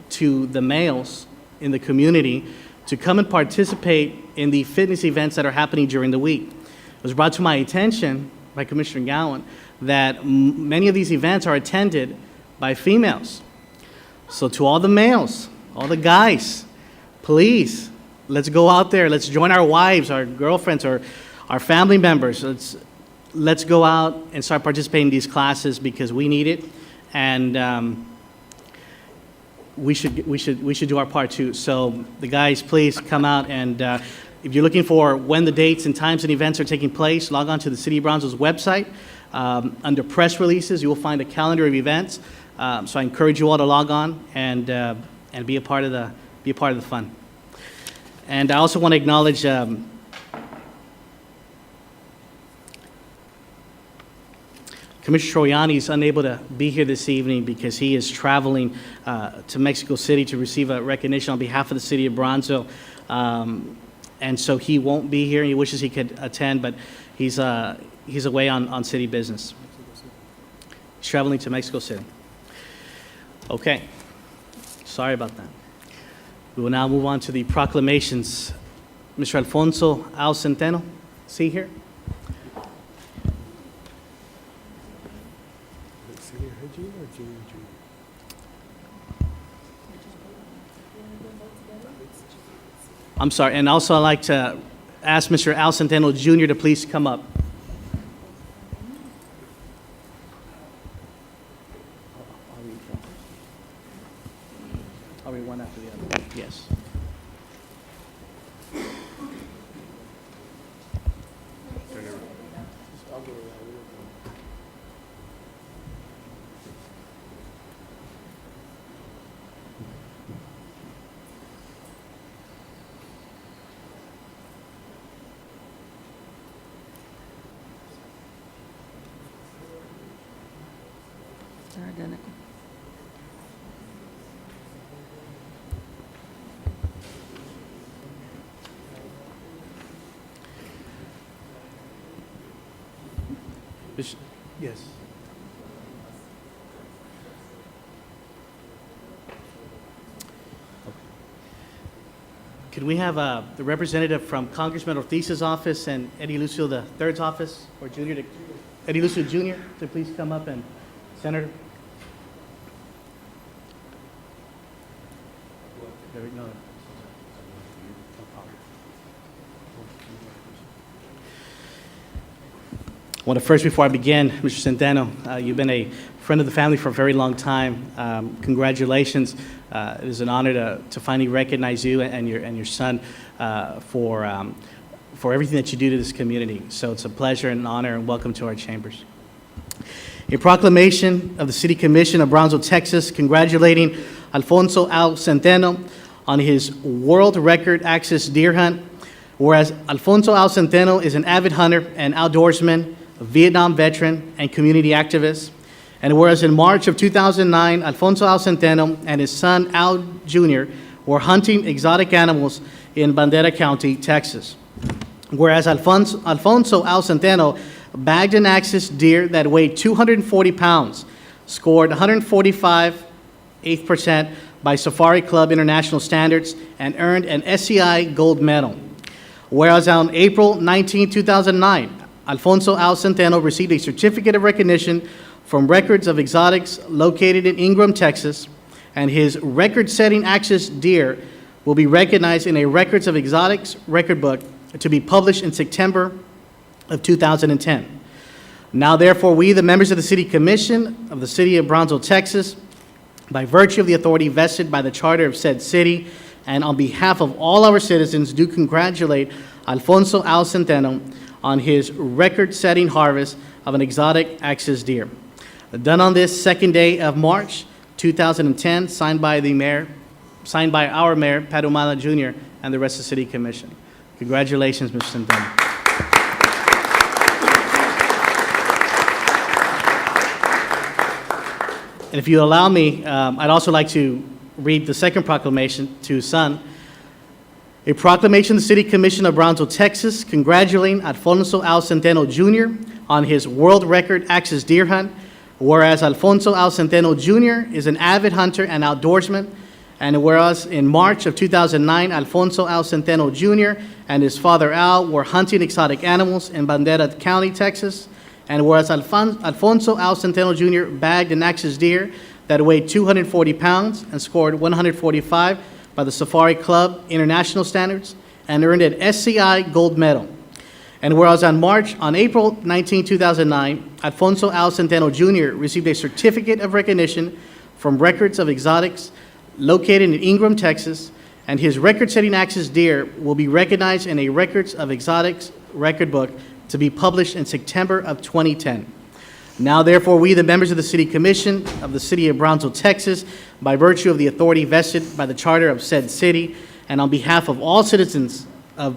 to the males in the community to come and participate in the fitness events that are happening during the week. It was brought to my attention by Commissioner Gowan that many of these events are attended by females. So to all the males, all the guys, please, let's go out there. Let's join our wives, our girlfriends, or our family members. Let's go out and start participating in these classes because we need it, and we should do our part too. So the guys, please come out, and if you're looking for when the dates and times and events are taking place, log on to the City of Brownsville's website. Under press releases, you will find a calendar of events. So I encourage you all to log on and be a part of the fun. And I also want to acknowledge Commissioner Troiani is unable to be here this evening because he is traveling to Mexico City to receive a recognition on behalf of the City of Brownsville. And so he won't be here. He wishes he could attend, but he's away on city business. He's traveling to Mexico City. Okay. Sorry about that. We will now move on to the proclamations. Mr. Alfonso Al Centeno, see here? I'm sorry, and also I'd like to ask Mr. Al Centeno Jr. to please come up. Are we one after the other? Yes. They're identical. Yes. Could we have the representative from Congressman Ortiz's office and Eddie Lucio III's office, or Junior, Eddie Lucio Jr., to please come up, and Senator? There we go. I want to first, before I begin, Mr. Centeno, you've been a friend of the family for a very long time. Congratulations. It is an honor to finally recognize you and your son for everything that you do to this community. So it's a pleasure and an honor, and welcome to our chambers. A proclamation of the City Commission of Brownsville, Texas, congratulating Alfonso Al Centeno on his world record access deer hunt. Whereas Alfonso Al Centeno is an avid hunter and outdoorsman, a Vietnam veteran, and community activist. And whereas in March of 2009, Alfonso Al Centeno and his son Al Jr. were hunting exotic animals in Bandera County, Texas. Whereas Alfonso Al Centeno bagged an axis deer that weighed 240 pounds, scored 145 eighth percent by Safari Club International Standards, and earned an SCI gold medal. Whereas on April 19, 2009, Alfonso Al Centeno received a certificate of recognition from Records of Exotics located in Ingram, Texas, and his record-setting axis deer will be recognized in a Records of Exotics record book to be published in September of 2010. Now, therefore, we, the members of the City Commission of the City of Brownsville, Texas, by virtue of the authority vested by the charter of said city, and on behalf of all our citizens, do congratulate Alfonso Al Centeno on his record-setting harvest of an exotic axis deer. Done on this second day of March 2010, signed by our mayor, Pat Humala Jr., and the rest of the City Commission. Congratulations, Mr. Centeno. And if you allow me, I'd also like to read the second proclamation to his son. A proclamation of the City Commission of Brownsville, Texas, congratulating Alfonso Al Centeno Jr. on his world record axis deer hunt. Whereas Alfonso Al Centeno Jr. is an avid hunter and outdoorsman, and whereas in March of 2009, Alfonso Al Centeno Jr. and his father Al were hunting exotic animals in Bandera County, Texas, and whereas Alfonso Al Centeno Jr. bagged an axis deer that weighed 240 pounds and scored 145 by the Safari Club International Standards and earned an SCI gold medal. And whereas on April 19, 2009, Alfonso Al Centeno Jr. received a certificate of recognition from Records of Exotics located in Ingram, Texas, and his record-setting axis deer will be recognized in a Records of Exotics record book to be published in September of 2010. Now, therefore, we, the members of the City Commission of the City of Brownsville, Texas, by virtue of the authority vested by the charter of said city, and on behalf of all citizens of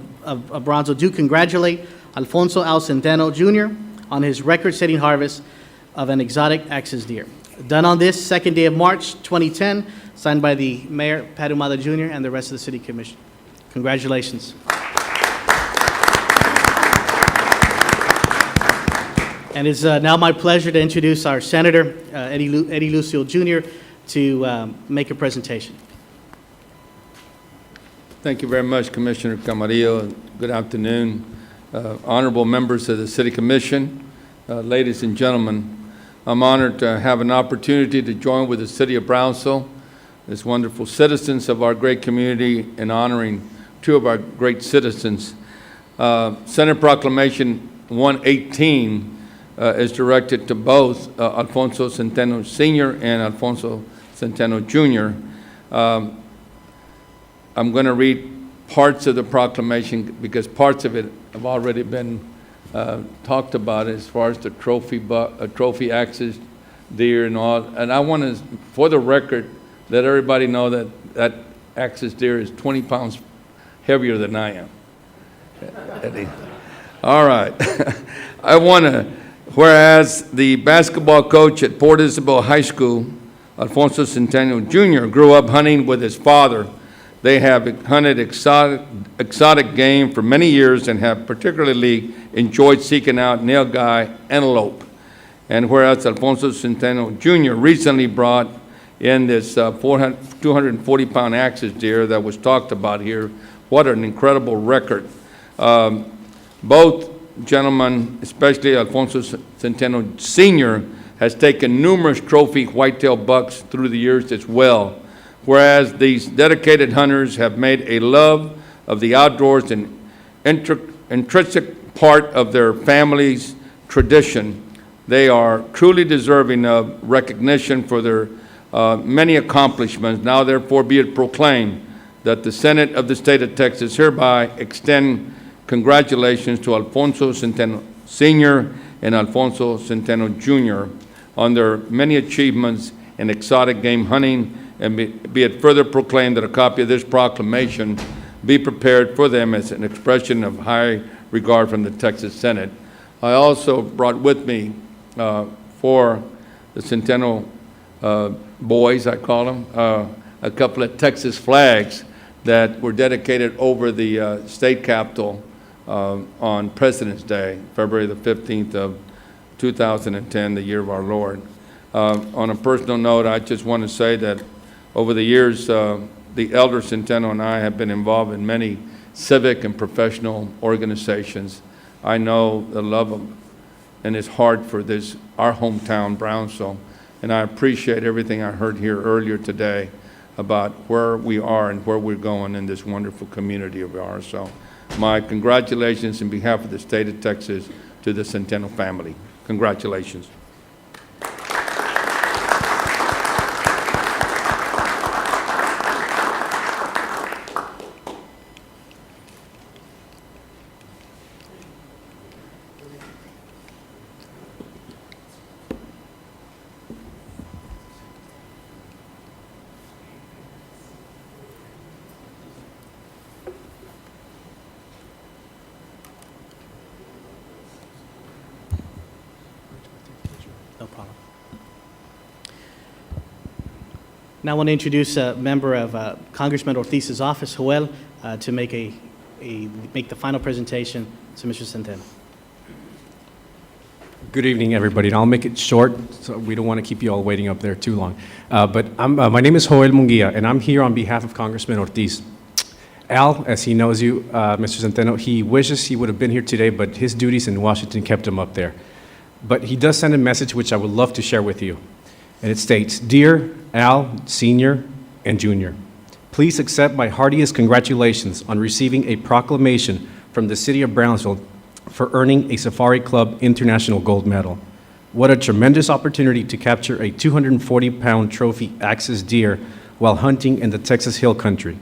Brownsville, do congratulate Alfonso Al Centeno Jr. on his record-setting harvest of an exotic axis deer. Done on this second day of March 2010, signed by the Mayor, Pat Humala Jr., and the rest of the City Commission. Congratulations. And it's now my pleasure to introduce our Senator, Eddie Lucio Jr., to make a presentation. Thank you very much, Commissioner Camarillo. Good afternoon. Honorable members of the City Commission, ladies and gentlemen, I'm honored to have an opportunity to join with the City of Brownsville, as wonderful citizens of our great community, in honoring two of our great citizens. Senate Proclamation 118 is directed to both Alfonso Centeno Sr. and Alfonso Centeno Jr. I'm going to read parts of the proclamation because parts of it have already been talked about as far as the trophy axis deer and all. And I want to, for the record, let everybody know that that axis deer is 20 pounds heavier than I am. Eddie. All right. I want to, whereas the basketball coach at Port Isabel High School, Alfonso Centeno Jr., grew up hunting with his father. They have hunted exotic game for many years and have particularly enjoyed seeking out nilgai antelope. And whereas Alfonso Centeno Jr. recently brought in this 240-pound axis deer that was talked about here what an incredible record. Both gentlemen, especially Alfonso Centeno Sr., has taken numerous trophy whitetail bucks through the years as well, whereas these dedicated hunters have made a love of the outdoors an intrinsic part of their family's tradition. They are truly deserving of recognition for their many accomplishments. Now therefore be it proclaimed that the Senate of the State of Texas hereby extend congratulations to Alfonso Centeno Sr. and Alfonso Centeno Jr. on their many achievements in exotic game hunting, and be it further proclaimed that a copy of this proclamation be prepared for them as an expression of high regard from the Texas Senate. I also brought with me for the Centeno boys, I call them, a couple of Texas flags that were dedicated over the state capitol on President's Day, February the 15th of 2010, the year of our Lord. On a personal note, I just want to say that over the years, the elder Centeno and I have been involved in many civic and professional organizations. I know the love of and his heart for this, our hometown, Brownsville, and I appreciate everything I heard here earlier today about where we are and where we're going in this wonderful community of ours. So my congratulations on behalf of the state of Texas to the Centeno family. Congratulations. No problem. Now I want to introduce a member of Congressman Ortiz's office, Joel, to make the final presentation to Mr. Centeno. Good evening, everybody. And I'll make it short, so we don't want to keep you all waiting up there too long. My name is Joel Munguia, and I'm here on behalf of Congressman Ortiz. Al, as he knows you, Mr. Centeno, he wishes he would have been here today, but his duties in Washington kept him up there. But he does send a message which I would love to share with you. And it states, "Dear Al, Sr. and Jr., please accept my heartiest congratulations on receiving a proclamation from the City of Brownsville for earning a Safari Club International Gold Medal. What a tremendous opportunity to capture a 240-pound trophy axis deer while hunting in the Texas Hill Country.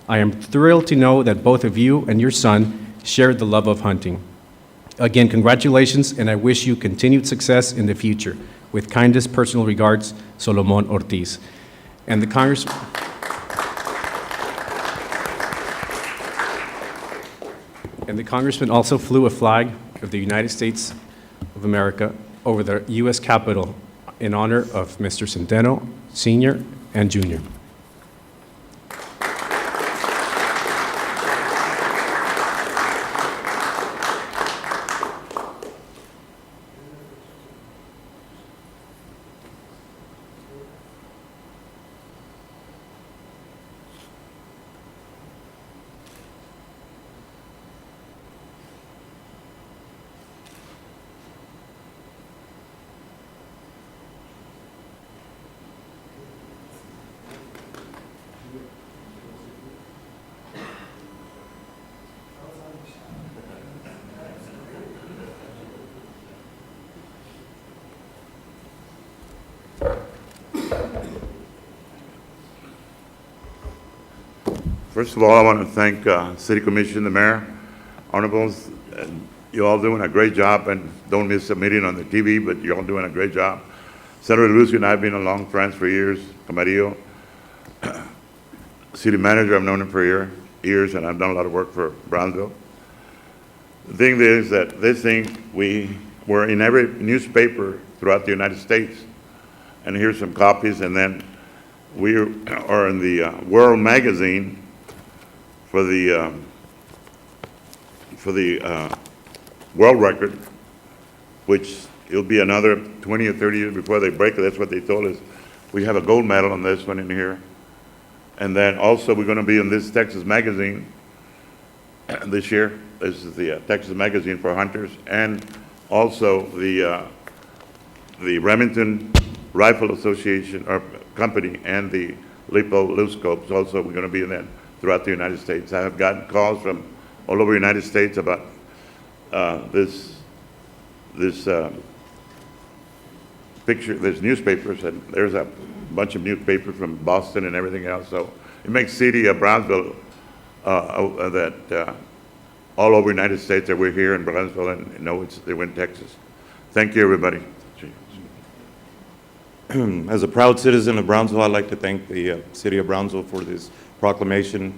I am thrilled to know that both of you and your son share the love of hunting. Again, congratulations, and I wish you continued success in the future. With kindest personal regards, Solomon Ortiz." And the Congressman also flew a flag of the United States of America over the U.S. Capitol in honor of Mr. Centeno, Sr. and Jr. First of all, I want to thank City Commission, the Mayor, Honorables, and you all doing a great job, and don't miss a meeting on the TV, but you're all doing a great job. Senator Lucio and I have been long friends for years, Camarillo. City Manager, I've known him for years, and I've done a lot of work for Brownsville. The thing is that this thing, we were in every newspaper throughout the United States, and here's some copies, and then we are in the World Magazine for the world record, which it'll be another 20 or 30 years before they break it. That's what they told us. We have a gold medal on this one in here. And then also we're going to be in this Texas magazine this year. This is the Texas Magazine for Hunters, and also the Remington Rifle Association or Company and the Lipo Loose Scopes. Also, we're going to be in that throughout the United States. I have gotten calls from all over the United States about this picture, there's newspapers, and there's a bunch of newspapers from Boston and everything else. So it makes city of Brownsville that all over the United States that we're here in Brownsville and know they're in Texas. Thank you, everybody. As a proud citizen of Brownsville, I'd like to thank the city of Brownsville for this proclamation,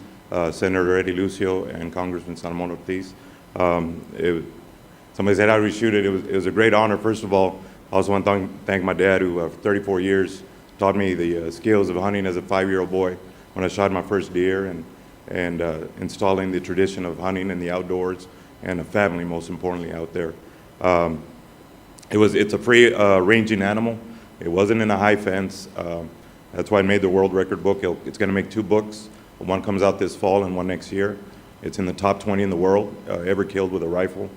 Senator Eddie Lucio and Congressman Salmon Ortiz. Somebody said I reshoot it. It was a great honor. First of all, I also want to thank my dad, who for 34 years taught me the skills of hunting as a 5-year-old boy when I shot my first deer, and installing the tradition of hunting in the outdoors and a family, most importantly, out there. It's a free ranging animal. It wasn't in a high fence. That's why I made the world record book. It's going to make 2 books. One comes out this fall and one next year. It's in the top 20 in the world ever killed with a rifle.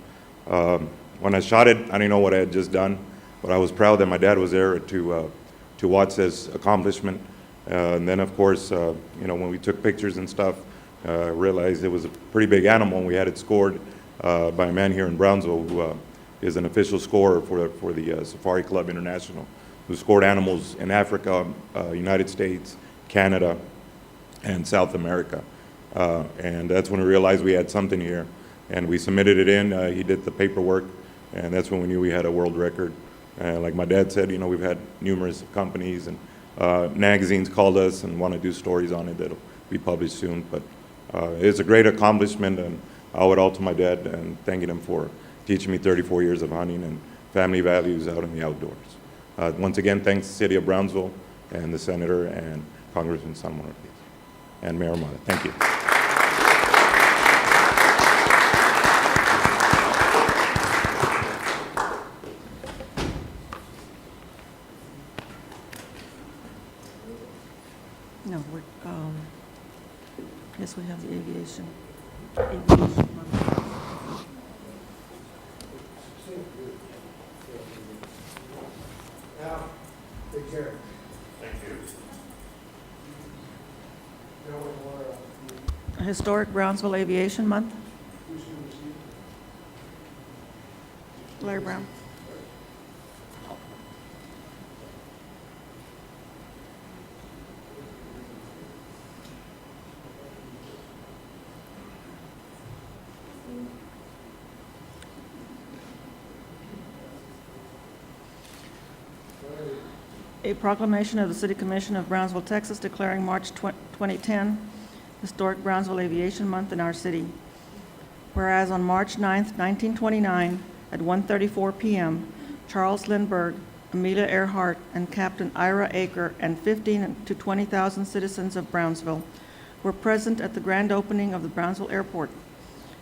When I shot it, I didn't know what I had just done, but I was proud that my dad was there to watch this accomplishment. And then, of course, when we took pictures and stuff, realized it was a pretty big animal, and we had it scored by a man here in Brownsville who is an official scorer for the Safari Club International, who scored animals in Africa, United States, Canada, and South America. And that's when we realized we had something here. And we submitted it in. He did the paperwork, and that's when we knew we had a world record. Like my dad said, we've had numerous companies and magazines called us and want to do stories on it that'll be published soon. But it's a great accomplishment, and I owe it all to my dad and thanking him for teaching me 34 years of hunting and family values out in the outdoors. Once again, thanks to the city of Brownsville and the senator and Congressman Salmon Ortiz and Mayor Mata. Thank you. No, yes, we have the aviation. Take care. Thank you. Historic Brownsville Aviation Month. Larry Brown. A proclamation of the City Commission of Brownsville, Texas, declaring March 2010 Historic Brownsville Aviation Month in our city. Whereas on March 9th, 1929, at 1:34 p.m., Charles Lindbergh, Amelia Earhart, and Captain Ira Aker, and 15 to 20,000 citizens of Brownsville were present at the grand opening of the Brownsville Airport.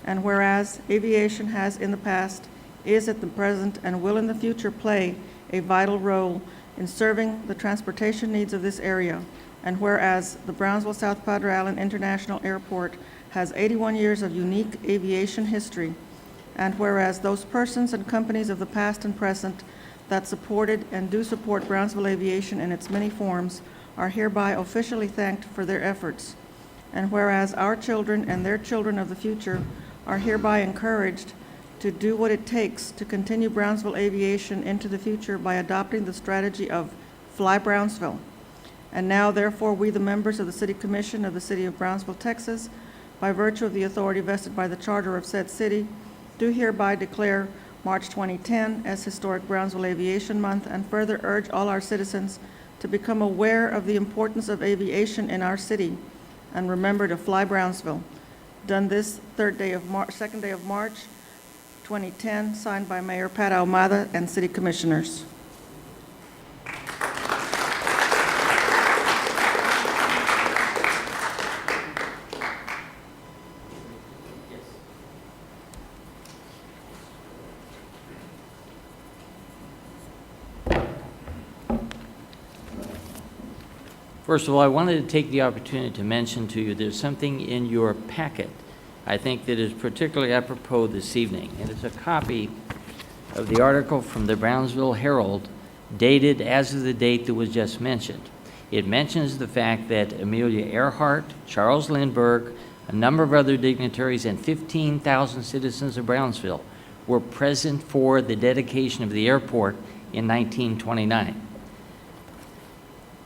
And whereas aviation has in the past, is at the present, and will in the future play a vital role in serving the transportation needs of this area. And whereas the Brownsville South Padre Island International Airport has 81 years of unique aviation history. And whereas those persons and companies of the past and present that supported and do support Brownsville aviation in its many forms are hereby officially thanked for their efforts. And whereas our children and their children of the future are hereby encouraged to do what it takes to continue Brownsville aviation into the future by adopting the strategy of Fly Brownsville. And now, therefore, we, the members of the City Commission of the City of Brownsville, Texas, by virtue of the authority vested by the Charter of said city, do hereby declare March 2010 as Historic Brownsville Aviation Month, and further urge all our citizens to become aware of the importance of aviation in our city and remember to fly Brownsville. Done this second day of March 2010, signed by Mayor Pat Ahumada and City Commissioners. First of all, I wanted to take the opportunity to mention to you there's something in your packet I think that is particularly apropos this evening, and it's a copy of the article from the Brownsville Herald dated as of the date that was just mentioned. It mentions the fact that Amelia Earhart, Charles Lindbergh, a number of other dignitaries, and 15,000 citizens of Brownsville were present for the dedication of the airport in 1929.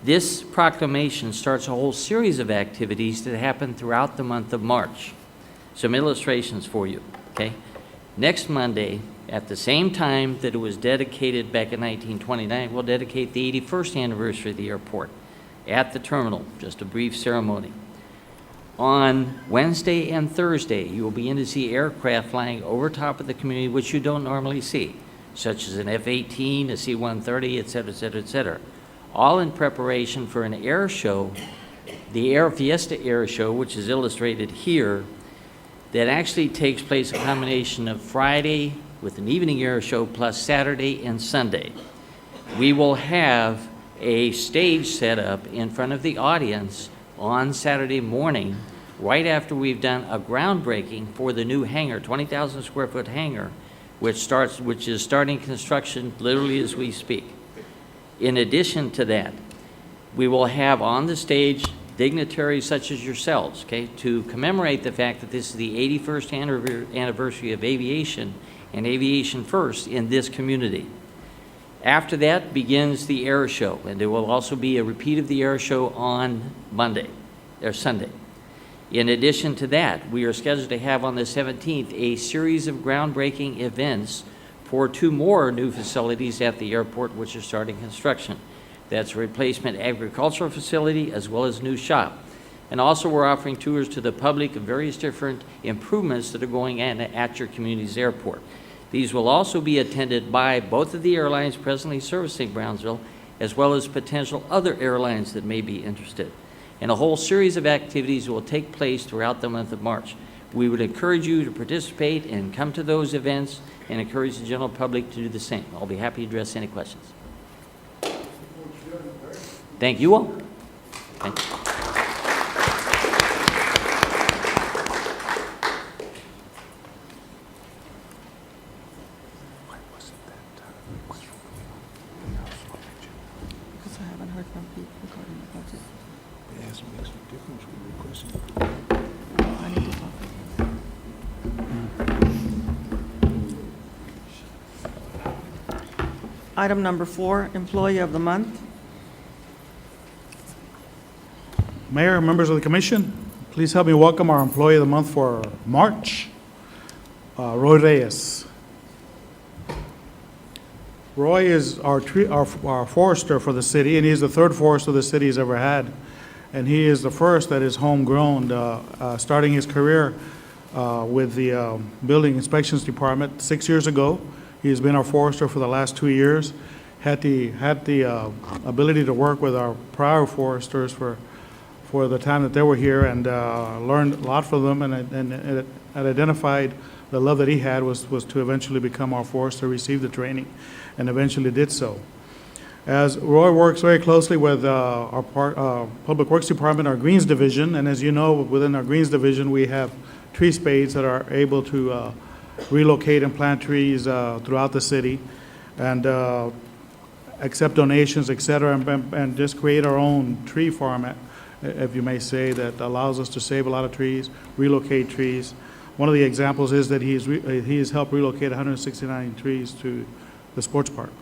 This proclamation starts a whole series of activities that happen throughout the month of March. Some illustrations for you, okay? Next Monday, at the same time that it was dedicated back in 1929, we'll dedicate the 81st anniversary of the airport at the terminal, just a brief ceremony. On Wednesday and Thursday, you will begin to see aircraft flying over top of the community, which you don't normally see, such as an F-18, a C-130, et cetera, et cetera, et cetera, all in preparation for an air show, the Air Fiesta Air Show, which is illustrated here, that actually takes place a combination of Friday with an evening air show plus Saturday and Sunday. We will have a stage set up in front of the audience on Saturday morning, right after we've done a groundbreaking for the new hangar, 20,000 square foot hangar, which is starting construction literally as we speak. In addition to that, we will have on the stage dignitaries such as yourselves, okay, to commemorate the fact that this is the 81st anniversary of aviation and aviation first in this community. After that begins the air show, and there will also be a repeat of the air show on Monday or Sunday. In addition to that, we are scheduled to have on the 17th a series of groundbreaking events for 2 more new facilities at the airport which are starting construction. That's a replacement agricultural facility as well as a new shop. And also we're offering tours to the public of various different improvements that are going on at your community's airport. These will also be attended by both of the airlines presently servicing Brownsville, as well as potential other airlines that may be interested. And a whole series of activities will take place throughout the month of March. We would encourage you to participate and come to those events and encourage the general public to do the same. I'll be happy to address any questions. Thank you all. Thank you. Because I haven't heard from people regarding the budget. I need to talk to them. Item number 4, Employee of the Month. Mayor, members of the commission, please help me welcome our Employee of the Month for March, Roy Reyes. Roy is our forester for the city, and he is the 3rd forester the city has ever had. And he is the first that is homegrown, starting his career with the Building Inspections Department 6 years ago. He has been our forester for the last 2 years. Had the ability to work with our prior foresters for the time that they were here, and learned a lot from them, and identified the love that he had was to eventually become our forester, receive the training, and eventually did so. As Roy works very closely with our Public Works Department, our Greens Division, and as you know, within our Greens Division, we have tree spades that are able to relocate and plant trees throughout the city, and accept donations, et cetera, and just create our own tree farm, if you may say, that allows us to save a lot of trees, relocate trees. One of the examples is that he has helped relocate 169 trees to the sports park.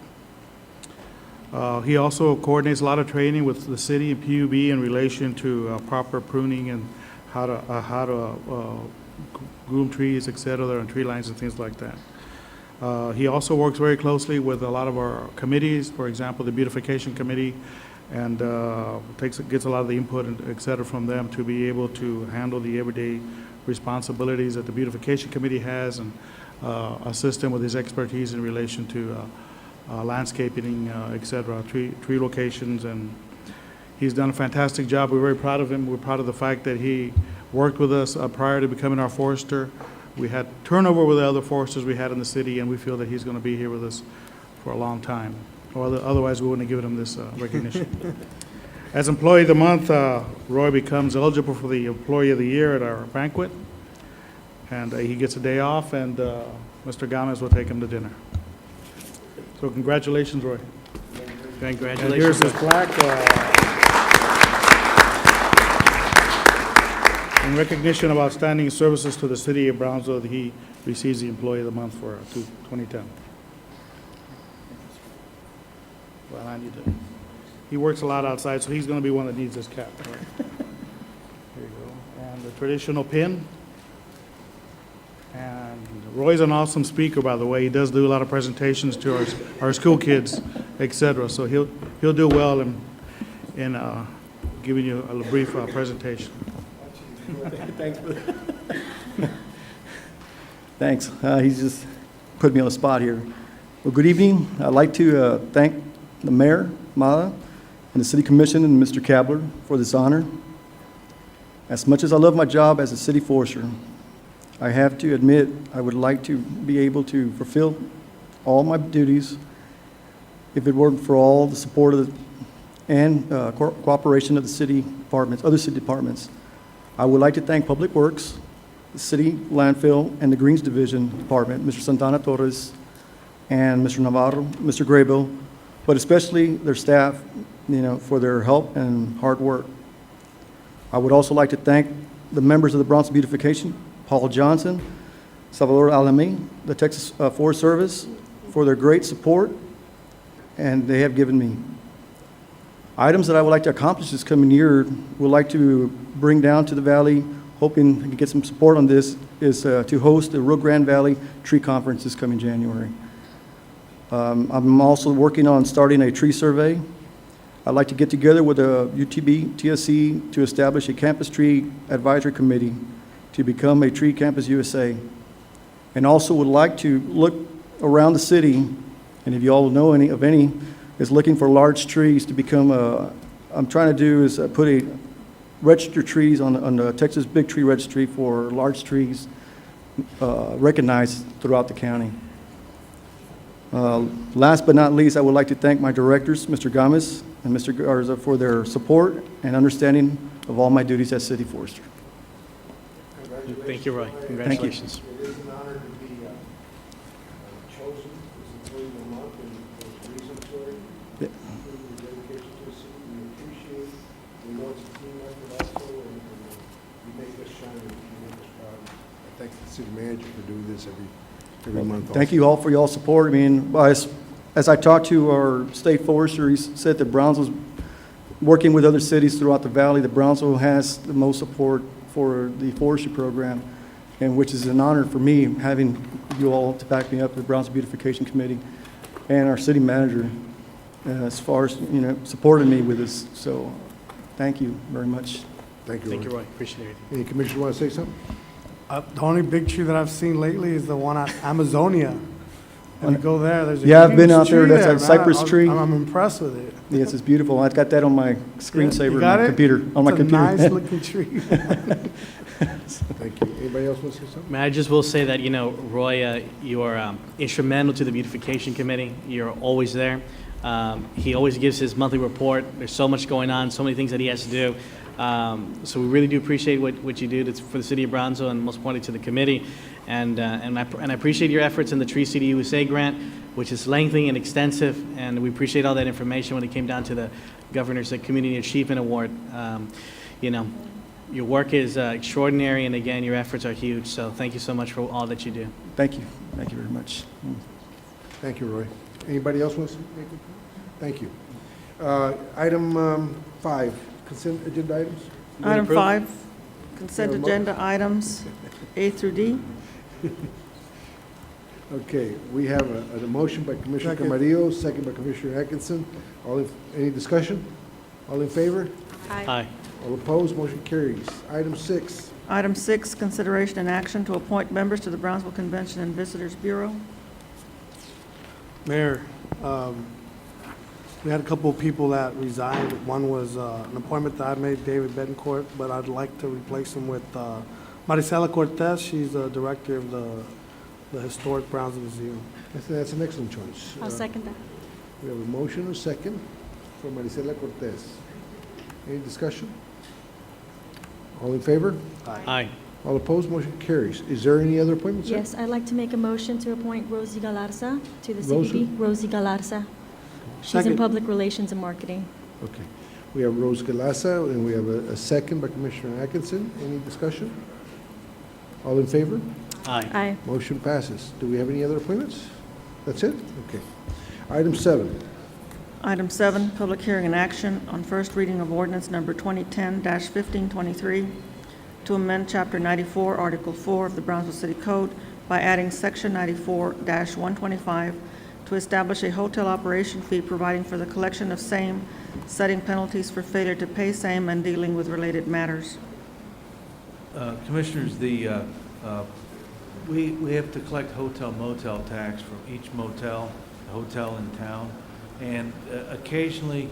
He also coordinates a lot of training with the city and PUB in relation to proper pruning and how to groom trees, et cetera, and tree lines and things like that. He also works very closely with a lot of our committees, for example, the Beautification Committee, and gets a lot of the input, et cetera, from them to be able to handle the everyday responsibilities that the Beautification Committee has, and assist him with his expertise in relation to landscaping, et cetera, tree locations. And he's done a fantastic job. We're very proud of him. We're proud of the fact that he worked with us prior to becoming our forester. We had turnover with the other foresters we had in the city, and we feel that he's going to be here with us for a long time. Or otherwise, we wouldn't have given him this recognition. As Employee of the Month, Roy becomes eligible for the Employee of the Year at our banquet. And he gets a day off, and Mr. Gomez will take him to dinner. So congratulations, Roy. Congratulations. And here's his plaque. In recognition of outstanding services to the city of Brownsville, he receives the Employee of the Month for 2010. Well, I need to, he works a lot outside, so he's going to be one that needs this cap. Right? Here you go. And the traditional pin. And Roy's an awesome speaker, by the way. He does do a lot of presentations to our school kids, et cetera. So he'll do well in giving you a brief presentation. Thanks. Thanks. He's just put me on the spot here. Well, good evening. I'd like to thank the Mayor, Mala, and the City Commission and Mr. Kabler for this honor. As much as I love my job as a city forester, I have to admit I would like to be able to fulfill all my duties if it weren't for all the support of and cooperation of the city departments, other city departments. I would like to thank Public Works, the City Landfill, and the Greens Division Department, Mr. Santana Torres and Mr. Navarro, Mr. Graybill, but especially their staff, for their help and hard work. I would also like to thank the members of the Brownsville Beautification, Paul Johnson, Salvador Alami, the Texas Forest Service, for their great support, and they have given me. Items that I would like to accomplish this coming year, would like to bring down to the valley, hoping I can get some support on this, is to host the Rio Grande Valley Tree Conference this coming January. I'm also working on starting a tree survey. I'd like to get together with a UTB, TSC, to establish a campus tree advisory committee to become a Tree Campus USA. And also would like to look around the city, and if you all know any, is looking for large trees to become I'm trying to do is put a register trees on the Texas Big Tree Registry for large trees recognized throughout the county. Last but not least, I would like to thank my directors, Mr. Gomez and Mr. Garza, for their support and understanding of all my duties as city forester. Thank you, Roy. Congratulations. It is an honor to be chosen as Employee of the Month, and there's reasons for it. Yeah. Including the dedication to the city, we appreciate it. We know it's a team effort also, and you make us shine and you make us proud. I thank the city manager for doing this every month. Thank you all for your support. I mean, as I talked to our state forester, he said that Brownsville's working with other cities throughout the valley, that Brownsville has the most support for the forestry program, and which is an honor for me, having you all to back me up, the Brownsville Beautification Committee, and our city manager, as far as, supporting me with this. So thank you very much. Thank you, Thank you, Roy. Appreciate it. Any commissioners want to say something? The only big tree that I've seen lately is the one at Amazonia. When you go there, there's a Yeah, I've been huge out there. tree That's a cypress tree. I'm impressed with it. Yes, it's beautiful. I've got that on my screensaver on my computer. On my It's computer. a nice looking tree. Thank you. Anybody else want to say something? I just will say that, Roy, you are instrumental to the beautification committee. You're always there. He always gives his monthly report. There's so much going on, so many things that he has to do. So we really do appreciate what you do for the city of Brownsville, and most importantly to the committee. And I appreciate your efforts in the Tree City USA grant, which is lengthy and extensive, and we appreciate all that information when it came down to the Governor's Community Achievement Award. Your work is extraordinary, and again, your efforts are huge. So thank you so much for all that you do. Thank you. Thank you very much. Thank you, Roy. Anybody else want to make a comment? Thank you. Item 5, consent agenda items. Item 5, consent agenda items A through D. Okay, we have a motion by Commissioner Camarillo, second by Commissioner Atkinson. Any discussion? All in favor? Aye. All opposed? Motion carries. Item 6. Item 6, consideration and action to appoint members to the Brownsville Convention and Visitors Bureau. Mayor, we had a couple of people that resigned. One was an appointment that I made, David Betancourt, but I'd like to replace him with Maricela Cortez. She's the director of the Historic Brownsville Museum. That's an excellent choice. I'll second that. We have a motion and a second for Maricela Cortez. Any discussion? All in favor? Aye. All opposed, motion carries. Is there any other appointments, sir? Yes, I'd like to make a motion to appoint Rosie Galarza to the Rosie? CPP. Rosie Galarza. She's in Second. Public Relations and Marketing. Okay. We have Rose Galassa, and we have a second by Commissioner Atkinson. Any discussion? All in favor? Aye. Aye. Motion passes. Do we have any other appointments? That's it? Okay. Item 7. Item 7, public hearing and action on first reading of ordinance number 2010-1523 to amend Chapter 94, Article 4 of the Brownsville City Code by adding Section 94-125 to establish a hotel operation fee providing for the collection of same, setting penalties for failure to pay same, and dealing with related matters. Commissioners, we have to collect hotel motel tax from each motel, hotel in town, and occasionally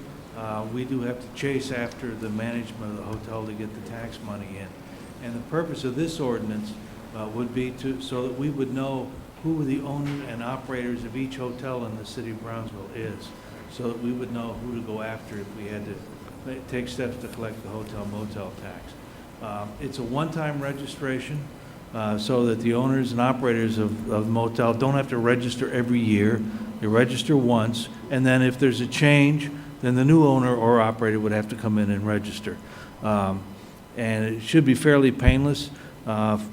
we do have to chase after the management of the hotel to get the tax money in. And the purpose of this ordinance would be so that we would know who the owner and operators of each hotel in the city of Brownsville is, so that we would know who to go after if we had to take steps to collect the hotel motel tax. It's a one-time registration, so that the owners and operators of motel don't have to register every year. They register once, and then if there's a change, then the new owner or operator would have to come in and register. And it should be fairly painless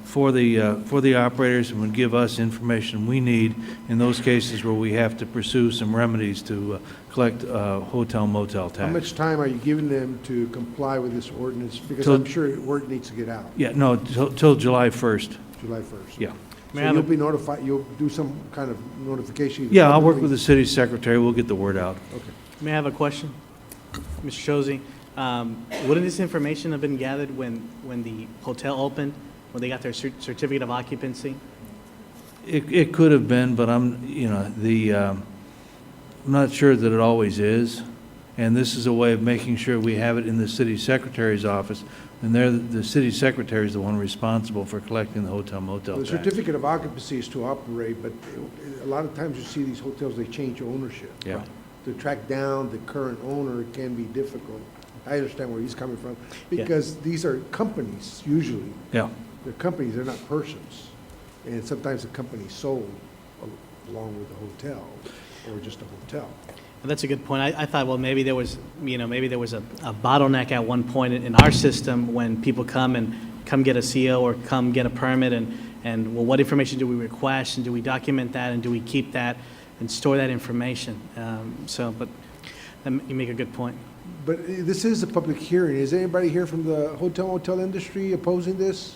for the operators, and would give us information we need in those cases where we have to pursue some remedies to collect hotel motel tax. How much time are you giving them to comply with this ordinance? Because Till- I'm sure word needs to get out. Yeah, no, till July 1st. July 1st. Yeah. So you'll be notified, you'll do some kind of notification? Yeah, I'll work with the city secretary. We'll get the word out. Okay. May I have a question? Mr. Shozy, wouldn't this information have been gathered when the hotel opened, when they got their certificate of occupancy? It could have been, but I'm not sure that it always is. And this is a way of making sure we have it in the city secretary's office. And the city secretary is the one responsible for collecting the hotel motel The tax. certificate of occupancy is to operate, but a lot of times you see these hotels, they change ownership. Yeah. To track down the current owner can be difficult. I understand where he's coming from, because these are companies usually. Yeah. They're companies, they're not persons. And sometimes the company's sold along with the hotel, or just a hotel. And that's a good point. I thought, well, maybe there was, maybe there was a bottleneck at one point in our system when people come get a CO or come get a permit, and well, what information do we request, and do we document that, and do we keep that and store that information? But you make a good point. But this is a public hearing. Is anybody here from the hotel industry opposing this?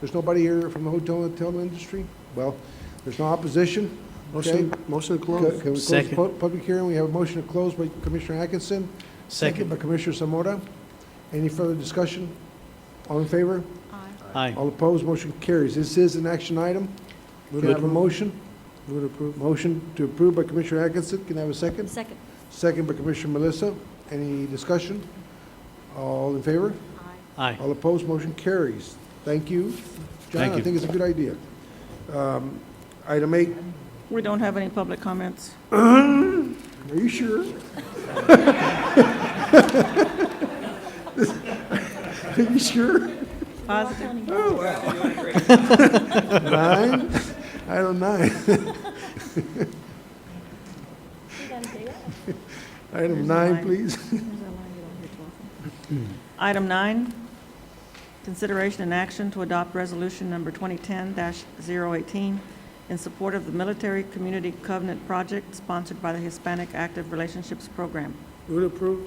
There's nobody here from the hotel industry? Well, there's no opposition. Okay. Motion to close. Can we close Second. the public hearing? We have a motion to close by Commissioner Atkinson. Second. By Commissioner Zamora. Any further discussion? All in favor? Aye. All opposed, motion carries. This is an action item. Can I have a motion? Move to approve. Motion to approve by Commissioner Atkinson. Can I have a second? Second. Second by Commissioner Melissa. Any discussion? All in favor? Aye. All opposed, motion carries. Thank you. John, Thank I you. think it's a good idea. Item 8, We don't have any public comments. are you sure? Are you sure? Positive. Oh, wow. 9, item 9. Item 9, please. Item 9, consideration and action to adopt resolution number 2010-018 in support of the Military Community Covenant Project sponsored by the Hispanic Active Relationships Program. Move to approve.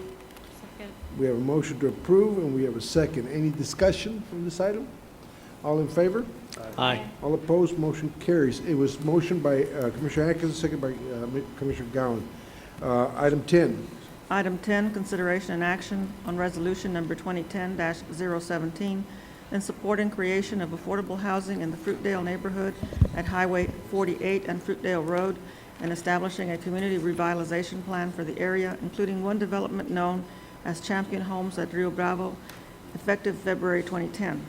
We have a motion to approve, and we have a second. Any discussion from this item? All in favor? Aye. All opposed, motion carries. It was motioned by Commissioner Atkinson, second by Commissioner Gowan. Item 10. Item 10, consideration and action on resolution number 2010-017 in supporting creation of affordable housing in the Fruitdale neighborhood at Highway 48 and Fruitdale Road, and establishing a community revitalization plan for the area, including one development known as Champion Homes at Rio Bravo, effective February 2010.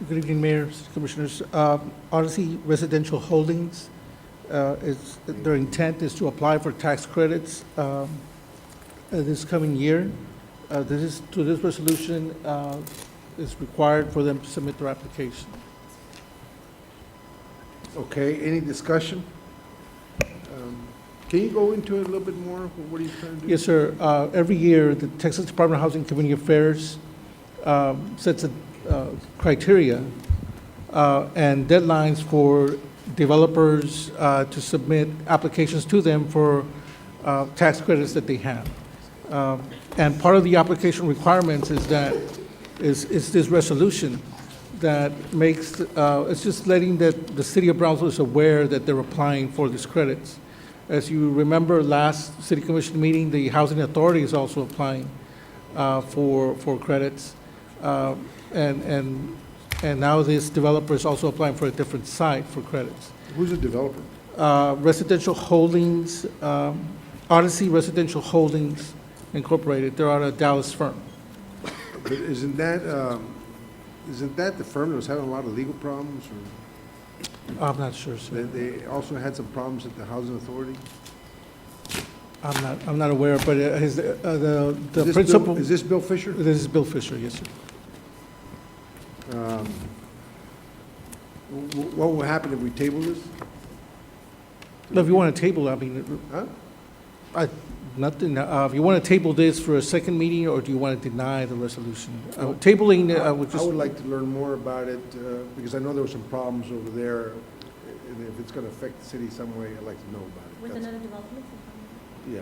Good evening, Mayor, Commissioners. RC Residential Holdings, their intent is to apply for tax credits this coming year. To this resolution, is required for them to submit their application. Okay, any discussion? Can you go into it a little bit more? What are you trying to do? Yes, sir. Every year, the Texas Department of Housing and Community Affairs sets a criteria and deadlines for developers to submit applications to them for tax credits that they have. And part of the application requirements is this resolution that makes, it's just letting the city of Brownsville is aware that they're applying for these credits. As you remember, last city commission meeting, the housing authority is also applying for credits. And now this developer is also applying for a different site for credits. Who's the developer? Residential Holdings, Odyssey Residential Holdings Incorporated. They're out of a Dallas firm. But isn't that the firm that was having a lot of legal problems, or? I'm not sure, sir. They also had some problems at the housing authority? I'm not aware, but the principal. Is this Bill Fisher? This is Bill Fisher, yes, sir. What will happen if we table this? No, if you want to table, I mean, Huh? nothing, if you want to table this for a second meeting, or do you want to deny the resolution? Tabling, would I just. would like to learn more about it, because I know there were some problems over there, and if it's going to affect the city some way, I'd like to know about it. With That's- another development? Yeah.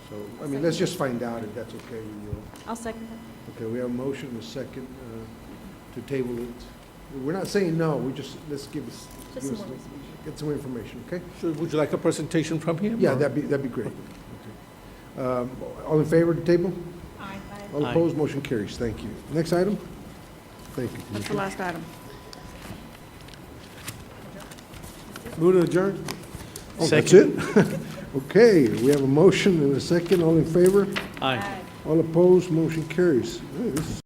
So, I mean, let's just find out if that's okay with you. I'll second that. Okay, we have a motion and a second to table it. We're not saying no, we just, let's give us, Just some more research. get some information, okay? So would you like a presentation from him? Yeah, or- that'd be great. Okay. All in favor of the table? Aye. All Aye. opposed, motion carries. Thank you. Next item? Thank you, That's the Commissioner. last item. Move to adjourn? Oh, that's Second. it? Okay, we have a motion and a second. All in favor? Aye. All opposed, motion carries. Hey, this is